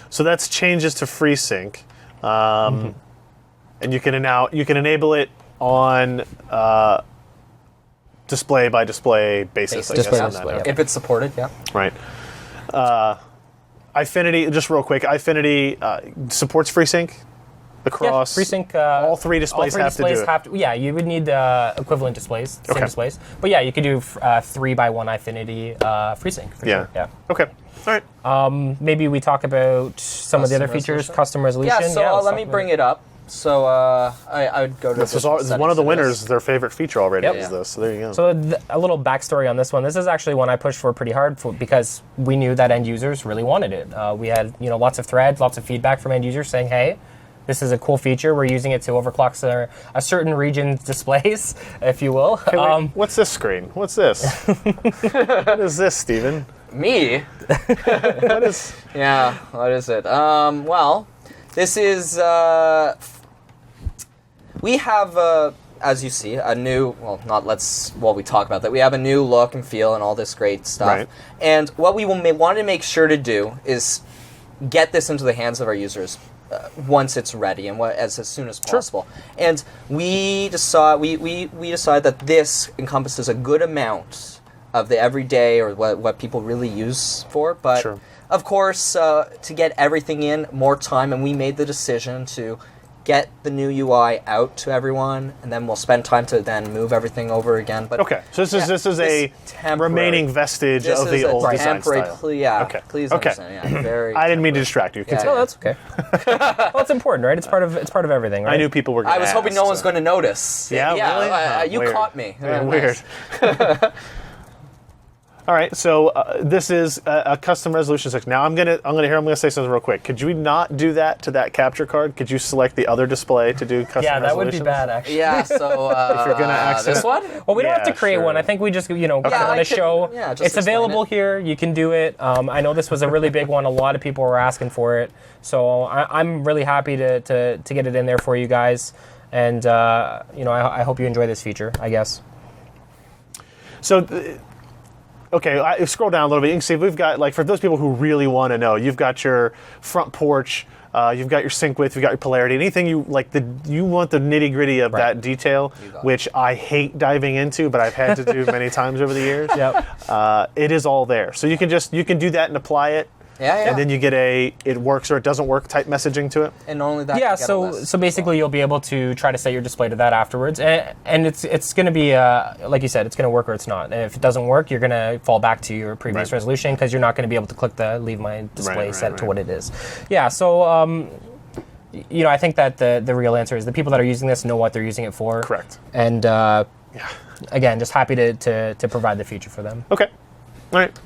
So that's changes to FreeSync. And you can enable it on display by display basis, I guess. Okay. If it's supported, yeah. Right. Eyefinity, just real quick, Eyefinity supports FreeSync across FreeSync. All three displays have to do it. Yeah, you would need equivalent displays, same displays. But yeah, you could do 3x1 Eyefinity FreeSync. For sure. Yeah. Okay. All right. Maybe we talk about some of the other features, custom resolution. Yeah, so let me bring it up. So I would go to this. Was one of the winners. Their favorite feature already is this. So there you go. So a little backstory on this one. This is actually one I pushed for pretty hard because we knew that end users really wanted it. We had lots of threads, lots of feedback from end users saying, "Hey, this is a cool feature. We're using it to overclock a certain region's displays, if you will." What's this screen? What's this? What is this, Steven? Me? What is? Yeah. What is it? Well, this is. We have, as you see, a new, we talk about that. We have a new look and feel and all this great stuff. Right. And what we want to make sure to do is get this into the hands of our users once it's ready and as soon as possible. Sure. And we decided that this encompasses a good amount of the everyday or what people really use for. But, of course, to get everything in, more time, and we made the decision to get the new UI out to everyone, and then we'll spend time to then move everything over again. But so this is a remaining vestige of the old design style. Please understand. Yeah, very. I didn't mean to distract you. Oh, that's okay. Well, it's important, right? It's part of everything, right? I knew people were going to I was hoping no one's going to notice. Yeah, really? You caught me. Weird. All right, so this is a custom resolution section. Now I'm gonna say something real quick. Could you not do that to that capture card? Could you select the other display to do custom resolutions? Yeah, that would be bad, actually. Yeah, so if you're gonna access this one, well, we don't have to create one. I think we just want to show it's available here. You can do it. I know this was a really big one. A lot of people were asking for it, so I'm really happy to get it in there for you guys. And I hope you enjoy this feature, I guess. So. Okay, I scroll down a little bit. You can see we've got, like, for those people who really want to know, you've got your front porch, you've got your sync width, you've got your polarity, anything you like. You want the nitty gritty of that detail, which I hate diving into, but I've had to do many times over the years. Yep. It is all there, so you can do that and apply it. Yeah. And then you get it works or it doesn't work type messaging to it. And not only that, Yeah, you get a list so basically you'll be able to try to set your display to that afterwards, and it's going to be like you said, it's going to work or it's not. And if it doesn't work, you're going to fall back to your previous resolution because you're not going to be able to click the leave my display set to what it is. Yeah, so I think that the real answer is the people that are using this know what they're using it for. Correct. And again, just happy to provide the feature for them. Okay. All right.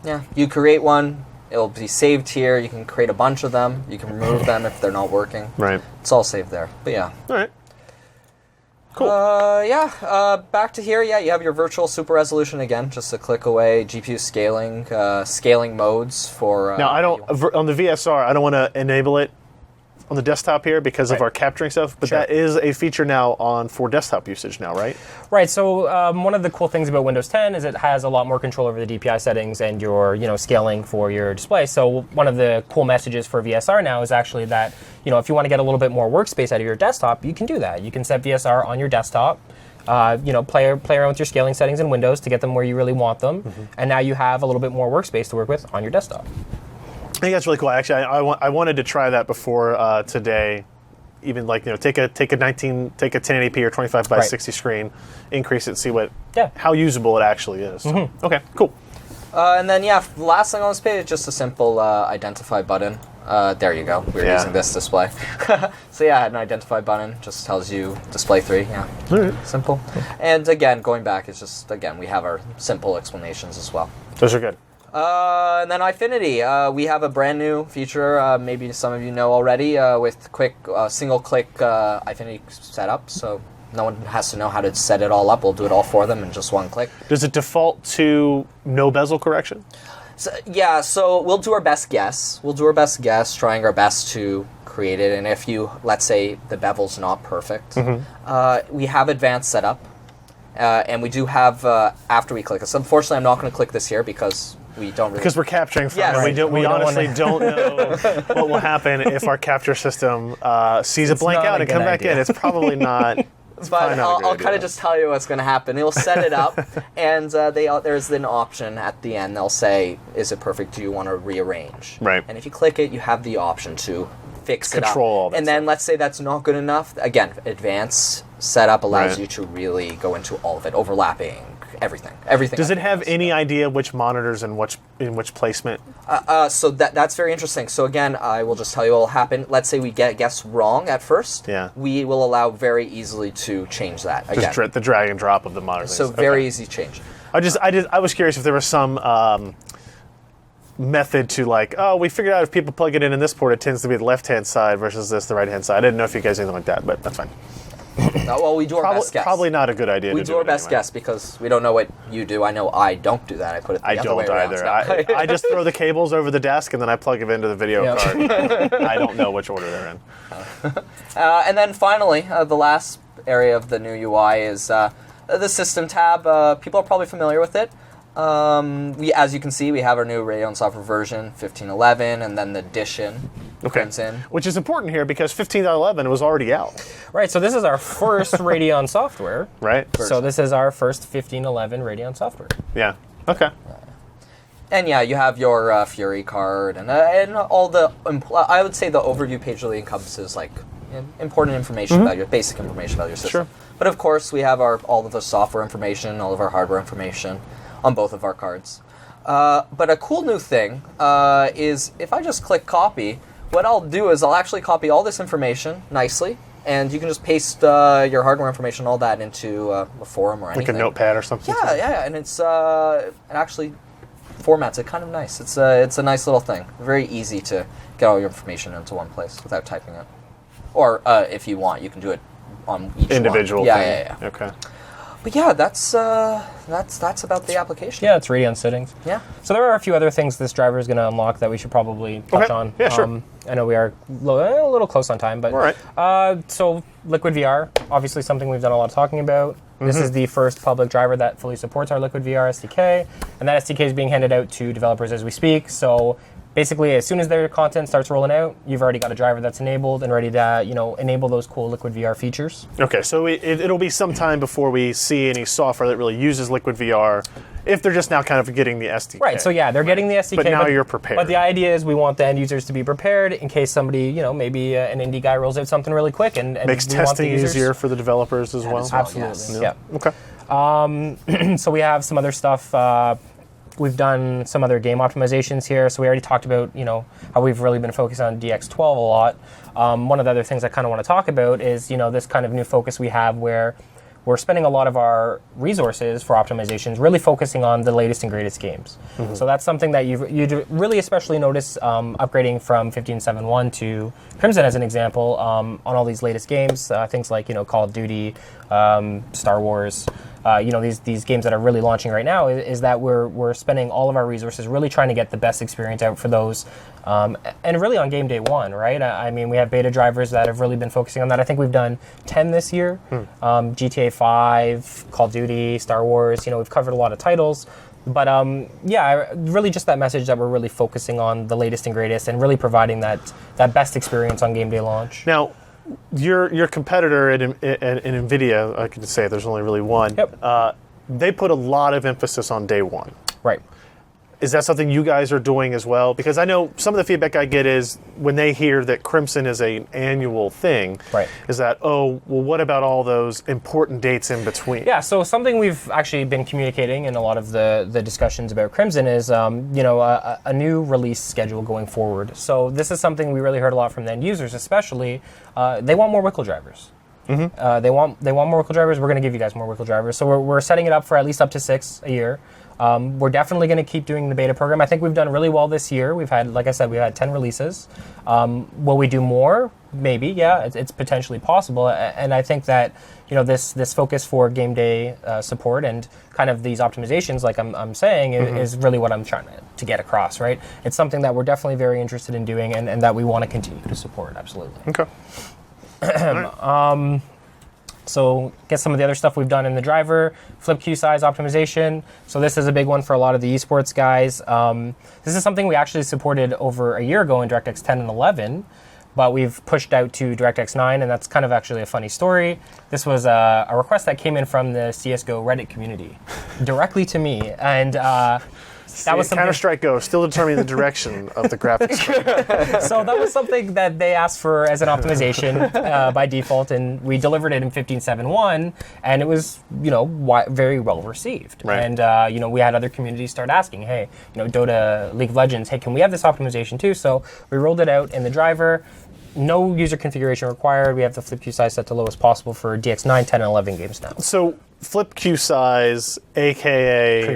Yeah, you create one. It'll be saved here. You can create a bunch of them. You can remove them if they're not working. Right. It's all saved there. But yeah. All right. Cool. Back to here. Yeah, you have your virtual super resolution again, just a click away. GPU scaling, scaling modes for. Now I don't on the VSR. I don't want to enable it on the desktop here because of our capturing stuff, but that is a feature now for desktop usage now, right? Right. So one of the cool things about Windows 10 is it has a lot more control over the DPI settings and your scaling for your display. So one of the cool messages for VSR now is actually that if you want to get a little bit more workspace out of your desktop, you can do that. You can set VSR on your desktop. Play around with your scaling settings in Windows to get them where you really want them, and now you have a little bit more workspace to work with on your desktop. I think that's really cool. Actually, I wanted to try that before today. Even take a 1080p or 25 by 60 screen, increase it, see how usable it actually is. So, okay, cool. And then the last thing on this page is just a simple identify button. There you go. We're using this display. So an identify button just tells you display 3. Yeah, simple. And again, going back, it's just we have our simple explanations as well. Those are good. And then Eyefinity. We have a brand new feature, maybe some of you know already, with quick single-click Eyefinity setup. So no one has to know how to set it all up. We'll do it all for them in just one click. Does it default to no bezel correction? So we'll do our best guess. Trying our best to create it. And if let's say the bevel's not perfect, we have advanced setup. And we do have, after we click this, unfortunately I'm not going to click this here because we don't really... Because we're capturing from it. We honestly don't know what will happen if our capture system sees a blank out and come back in. It's probably not... But I'll kind of just tell you what's going to happen. It'll set it up, and there's an option at the end. They'll say, is it perfect? Do you want to rearrange? Right. And if you click it, you have the option to fix it up. Control all that and then let's say that's not good enough. Again, advanced setup allows you to really go into all of it, overlapping, everything. Does it have any idea which monitors and in which placement? So that's very interesting. So again, I will just tell you what will happen. Let's say we guess wrong at first. Yeah. We will allow very easily to change that. Again. Just the drag and drop of the monitor. So very easy change. I was curious if there was some method to we figured out if people plug it in this port, it tends to be the left-hand side versus the right-hand side. I didn't know if you guys did anything like that, but that's fine. Well, we do our best guess. Probably not a good idea. We do our best guess because we don't know what you do. I know I don't do that. I put it the other way around. I don't either. I just throw the cables over the desk and then I plug them into the video card. I don't know which order they're in. And then finally, the last area of the new UI is the System tab. People are probably familiar with it. As you can see, we have our new Radeon software version 15.11, and then the edition comes in. Which is important here because 15.11 was already out. Right, so this is our first Radeon software. Right. So this is our first 15.11 Radeon software. Yeah. Okay. And you have your Fury card and all the. I would say the overview page really encompasses important information about your basic information about your system. Sure. But of course, we have all of the software information, all of our hardware information on both of our cards. But a cool new thing is if I just click copy, what I'll do is I'll actually copy all this information nicely, and you can just paste your hardware information, all that, into a forum or anything. Like a notepad or something? Yeah, and it actually formats it kind of nice. It's a nice little thing. Very easy to get all your information into one place without typing it. Or if you want, you can do it on each individual one. thing. Yeah. Okay. But yeah, that's about the application. Yeah, it's Radeon Settings. Yeah. So there are a few other things this driver is going to unlock that we should probably touch on. Yeah, sure. I know we are a little close on time, but all right. So Liquid VR, obviously something we've done a lot of talking about. This is the first public driver that fully supports our Liquid VR SDK, and that SDK is being handed out to developers as we speak. So basically, as soon as their content starts rolling out, you've already got a driver that's enabled and ready to, enable those cool Liquid VR features. Okay, so it'll be some time before we see any software that really uses Liquid VR, if they're just now kind of getting the SDK. Right, so yeah, they're getting the SDK. But now you're prepared. But the idea is we want the end users to be prepared in case somebody, maybe an indie guy rolls out something really quick. And makes testing easier for the developers as well? Absolutely, yes. yeah. Okay. So we have some other stuff. We've done some other game optimizations here. So we already talked about, how we've really been focused on DX12 a lot. One of the other things I kind of want to talk about is, this kind of new focus we have where we're spending a lot of our resources for optimizations really focusing on the latest and greatest games. So that's something that you'd really especially notice upgrading from 15.7.1 to Crimson as an example on all these latest games, things like Call of Duty, Star Wars, these games that are really launching right now is that we're spending all of our resources really trying to get the best experience out for those, and really on game day one, right? I mean, we have beta drivers that have really been focusing on that. I think we've done 10 this year. GTA 5, Call of Duty, Star Wars, we've covered a lot of titles. But really just that message that we're really focusing on the latest and greatest and really providing that best experience on game day launch. Now, your competitor in NVIDIA, I can say there's only really one. Yep. They put a lot of emphasis on day one. Right. Is that something you guys are doing as well? Because I know some of the feedback I get is when they hear that Crimson is an annual thing, right, is that, oh, well, what about all those important dates in between? Yeah, so something we've actually been communicating in a lot of the discussions about Crimson is, a new release schedule going forward. So this is something we really heard a lot from the end users, especially. They want more Wickle drivers. They want more Wickle drivers. We're going to give you guys more Wickle drivers. So we're setting it up for at least up to 6 a year. We're definitely going to keep doing the beta program. I think we've done really well this year. We've had, like I said, we had 10 releases. Will we do more? Maybe, yeah. It's potentially possible. And I think that this focus for game day support and kind of these optimizations, like I'm saying, is really what I'm trying to get across. Right? It's something that we're definitely very interested in doing and that we want to continue to support. Absolutely. Okay. So get some of the other stuff we've done in the driver, flip queue size optimization. So this is a big one for a lot of the esports guys. This is something we actually supported over a year ago in DirectX 10 and 11, but we've pushed out to DirectX 9, and that's kind of actually a funny story. This was a request that came in from the CSGO Reddit community directly to me, and that was Counter-Strike Go, still determining the direction of the graphics. So that was something that they asked for as an optimization by default, and we delivered it in 15.7.1, and it was, very well received. Right. And, we had other communities start asking, hey, Dota, League of Legends, hey, can we have this optimization too? So we rolled it out in the driver. No user configuration required. We have the flip queue size set to lowest possible for DX 9, 10, and 11 games now. So flip queue size, aka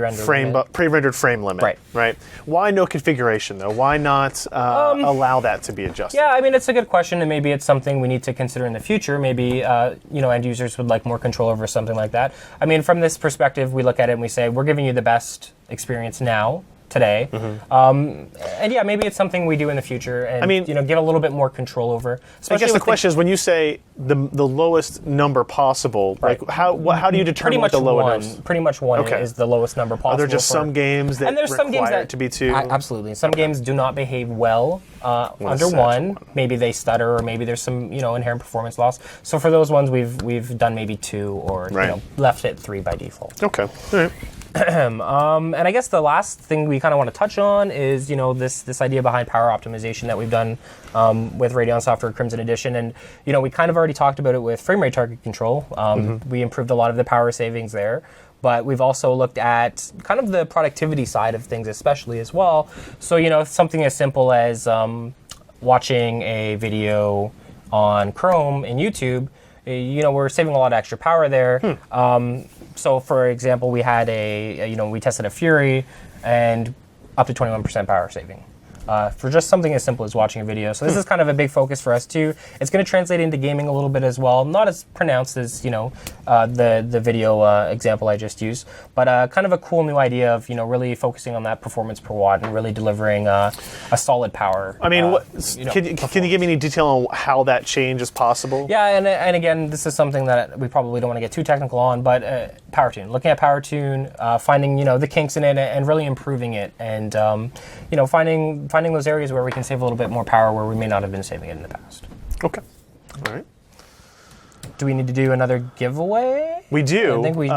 pre-rendered frame limit. Right. Why no configuration though? Why not allow that to be adjusted? Yeah, I mean it's a good question, and maybe it's something we need to consider in the future. Maybe end users would like more control over something like that. I mean, from this perspective, we look at it and we say we're giving you the best experience now. Today, and yeah, maybe it's something we do in the future, and get a little bit more control over. I guess the question is, when you say the lowest number possible, right, like how do you determine what the lowest? Pretty much one is the lowest number possible. Are there just some games that require it to be 2? Absolutely. Some games do not behave well under 1. Maybe they stutter, or maybe there's some inherent performance loss. So for those ones, we've done maybe 2, or left it 3 by default. Okay. All right. And I guess the last thing we kind of want to touch on is, this idea behind power optimization that we've done with Radeon Software Crimson Edition. And, we kind of already talked about it with frame rate target control. We improved a lot of the power savings there. But we've also looked at kind of the productivity side of things especially as well. So, something as simple as watching a video on Chrome and YouTube, we're saving a lot of extra power there. So, for example, we had we tested a Fury and up to 21% power saving. for just something as simple as watching a video. So this is kind of a big focus for us too. It's going to translate into gaming a little bit as well. Not as pronounced as the video example I just used, but kind of a cool new idea of really focusing on that performance per watt and really delivering a solid power. I mean, can you give me any detail on how that change is possible? Yeah, and again, this is something that we probably don't want to get too technical on, but power tune. Looking at power tune, finding the kinks in it and really improving it, and finding those areas where we can save a little bit more power where we may not have been saving it in the past. Okay. All right. Do we need to do another giveaway? We do. I think we.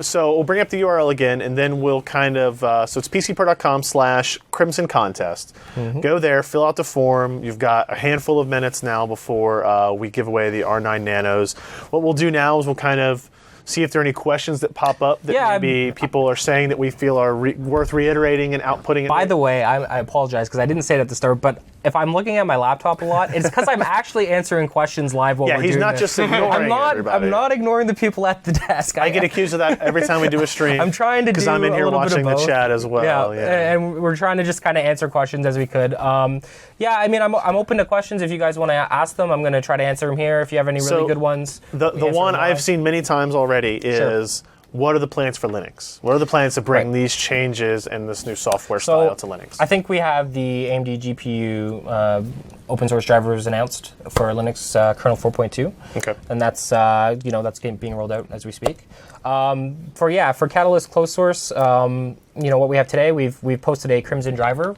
So we'll bring up the URL again, and then we'll kind of. So it's PCPer.com/Crimson Contest. Go there, fill out the form. You've got a handful of minutes now before we give away the R9 Nanos. What we'll do now is we'll kind of see if there are any questions that pop up that maybe people are saying that we feel are worth reiterating and outputting. By the way, I apologize because I didn't say it at the start, but if I'm looking at my laptop a lot, it's because I'm actually answering questions live while we're doing this. Yeah, he's not just ignoring everybody. I'm not ignoring the people at the desk. I get accused of that every time we do a stream. I'm trying to do a little bit of both. Because I'm in here watching the chat as well. Yeah, and we're trying to just kind of answer questions as we could. Yeah, I mean, I'm open to questions. If you guys want to ask them, I'm going to try to answer them here. If you have any really good ones. The one I've seen many times already is, what are the plans for Linux? What are the plans to bring these changes and this new software style to Linux? I think we have the AMD GPU open source drivers announced for Linux kernel 4.2. Okay. And that's that's being rolled out as we speak. For Catalyst closed source, what we have today, we've posted a Crimson driver.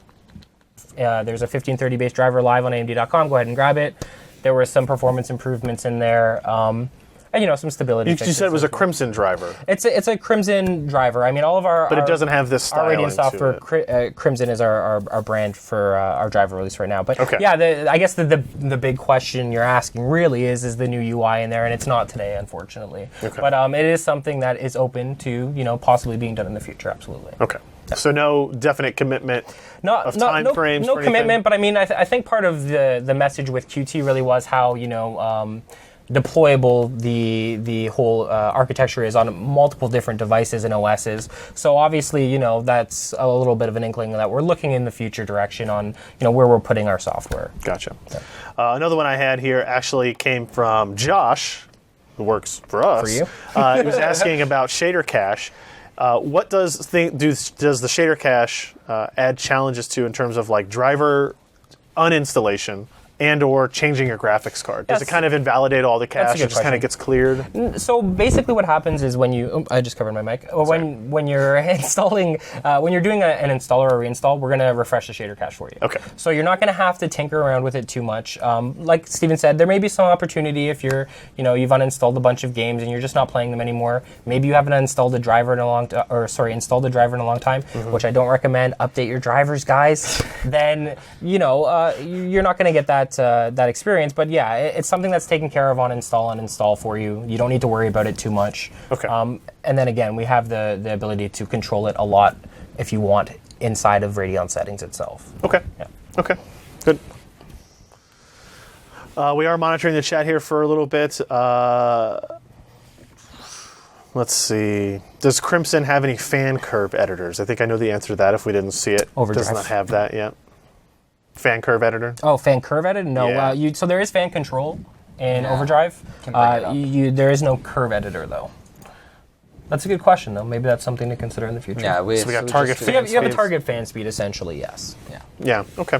There's a 1530 base driver live on AMD.com. Go ahead and grab it. There were some performance improvements in there. And some stability. You said it was a Crimson driver. It's a Crimson driver. I mean, all of our it doesn't have this style. Our Radeon software, Crimson is our brand for our driver release right now. But I guess the big question you're asking really is the new UI in there, and it's not today, unfortunately. Okay. But it is something that is open to possibly being done in the future. Absolutely. Okay. Yeah. So no definite commitment of time frames. No commitment, but I mean, I think part of the message with QT really was how deployable the whole architecture is on multiple different devices and OSs. So obviously, that's a little bit of an inkling that we're looking in the future direction on, where we're putting our software. Gotcha. Yeah. Another one I had here actually came from Josh, who works for us. For you? He was asking about shader cache. What does the shader cache add challenges to in terms of like driver uninstallation and or changing your graphics card? Does it kind of invalidate all the cache? It just kind of gets cleared? So basically what happens is when you... I just covered my mic. When you're installing... when you're doing an install or a reinstall, we're going to refresh the shader cache for you. Okay. So you're not going to have to tinker around with it too much. Like Steven said, there may be some opportunity if you've uninstalled a bunch of games and you're just not playing them anymore. Maybe you haven't installed a driver in a long time, which I don't recommend. Update your drivers, guys. Then, you're not going to get that experience, but it's something that's taken care of on install and uninstall for you. You don't need to worry about it too much. Okay. And then again, we have the ability to control it a lot if you want inside of Radeon Settings itself. Okay. Yeah. Okay. Good. We are monitoring the chat here for a little bit. Let's see. Does Crimson have any fan curve editors? I think I know the answer to that if we didn't see it. Overdrive. Does not have that yet. Fan curve editor? Oh, fan curve editor? No. Yeah. So there is fan control in Overdrive. There is no curve editor, though. That's a good question, though. Maybe that's something to consider in the future. Yeah, we got target fan speed. You have a target fan speed, essentially, yes. Yeah, okay.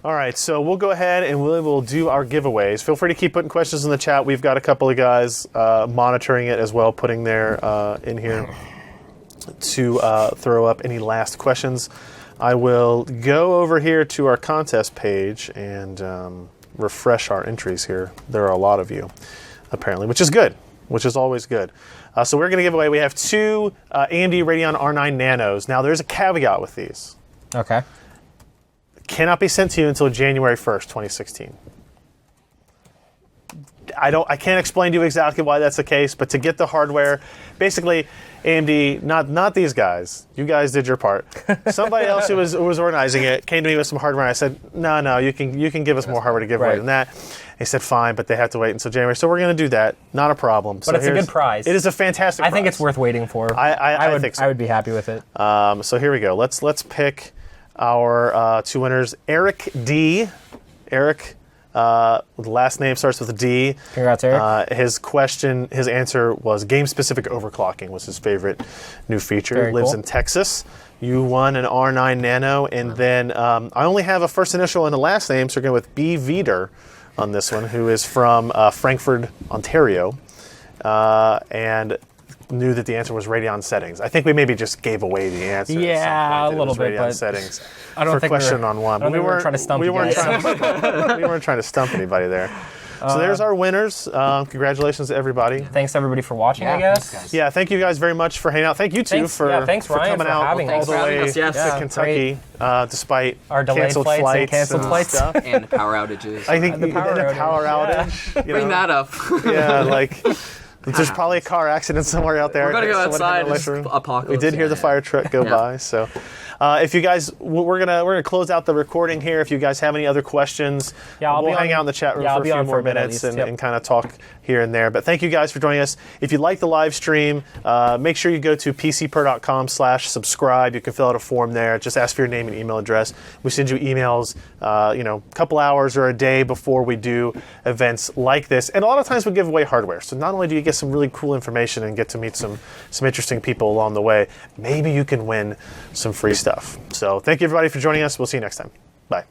All right, so we'll go ahead and we will do our giveaways. Feel free to keep putting questions in the chat. We've got a couple of guys monitoring it as well, putting their in here to throw up any last questions. I will go over here to our contest page and refresh our entries here. There are a lot of you, apparently, which is good, which is always good. So we're going to give away, we have two AMD Radeon R9 Nanos. Now, there's a caveat with these. Okay. Cannot be sent to you until January 1st, 2016. I can't explain to you exactly why that's the case, but to get the hardware, basically, AMD, not these guys. You guys did your part. Somebody else who was organizing it came to me with some hardware, and I said, no, you can give us more hardware to give away than that. They said, fine, but they have to wait until January. So we're going to do that. Not a problem. But it's a good prize. It is a fantastic prize. I think it's worth waiting for. I think so. I would be happy with it. So here we go. Let's pick our two winners, Eric D. Eric, the last name starts with a D. Congrats, Eric. His answer was game-specific overclocking was his favorite new feature. Very Lives cool. in Texas. You won an R9 Nano, and then I only have a first initial and a last name, so we're going with B. Vr on this one, who is from Frankfurt, Ontario, and knew that the answer was Radeon Settings. I think we maybe just gave away the answer. Yeah, at some point, a little that it was bit, Radeon but Settings. I don't for think question on one. I don't think we weren't trying to stump you guys. We weren't trying to stump anybody there. So there's our winners. Congratulations to everybody. Thanks everybody for watching, I guess. thanks, guys. Yeah, thank you guys very much for hanging out. Thank you too Thanks, for Ryan, coming for out having all us. the way Thanks for having us, to yes. Kentucky, despite Our delayed canceled flights and flights canceled and flights. stuff. And power outages. I think The power the power outage, outage. You Bring know, that up. Yeah, like there's probably a car accident somewhere out there. We're gonna go Someone outside. in the Just room. apocalypse. We did hear the fire truck go by, so. If you guys, we're gonna close out the recording here. If you guys have any other questions, Yeah, we'll hang out in the chat room yeah, I'll for a be few on more for a bit at minutes least, yep. and kind of talk here and there. But thank you guys for joining us. If you like the live stream, make sure you go to PCPer.com/subscribe. You can fill out a form there. Just ask for your name and email address. We send you emails, a couple hours or a day before we do events like this. And a lot of times we give away hardware. So not only do you get some really cool information and get to meet some interesting people along the way, maybe you can win some free stuff. So thank you everybody for joining us. We'll see you next time. Bye.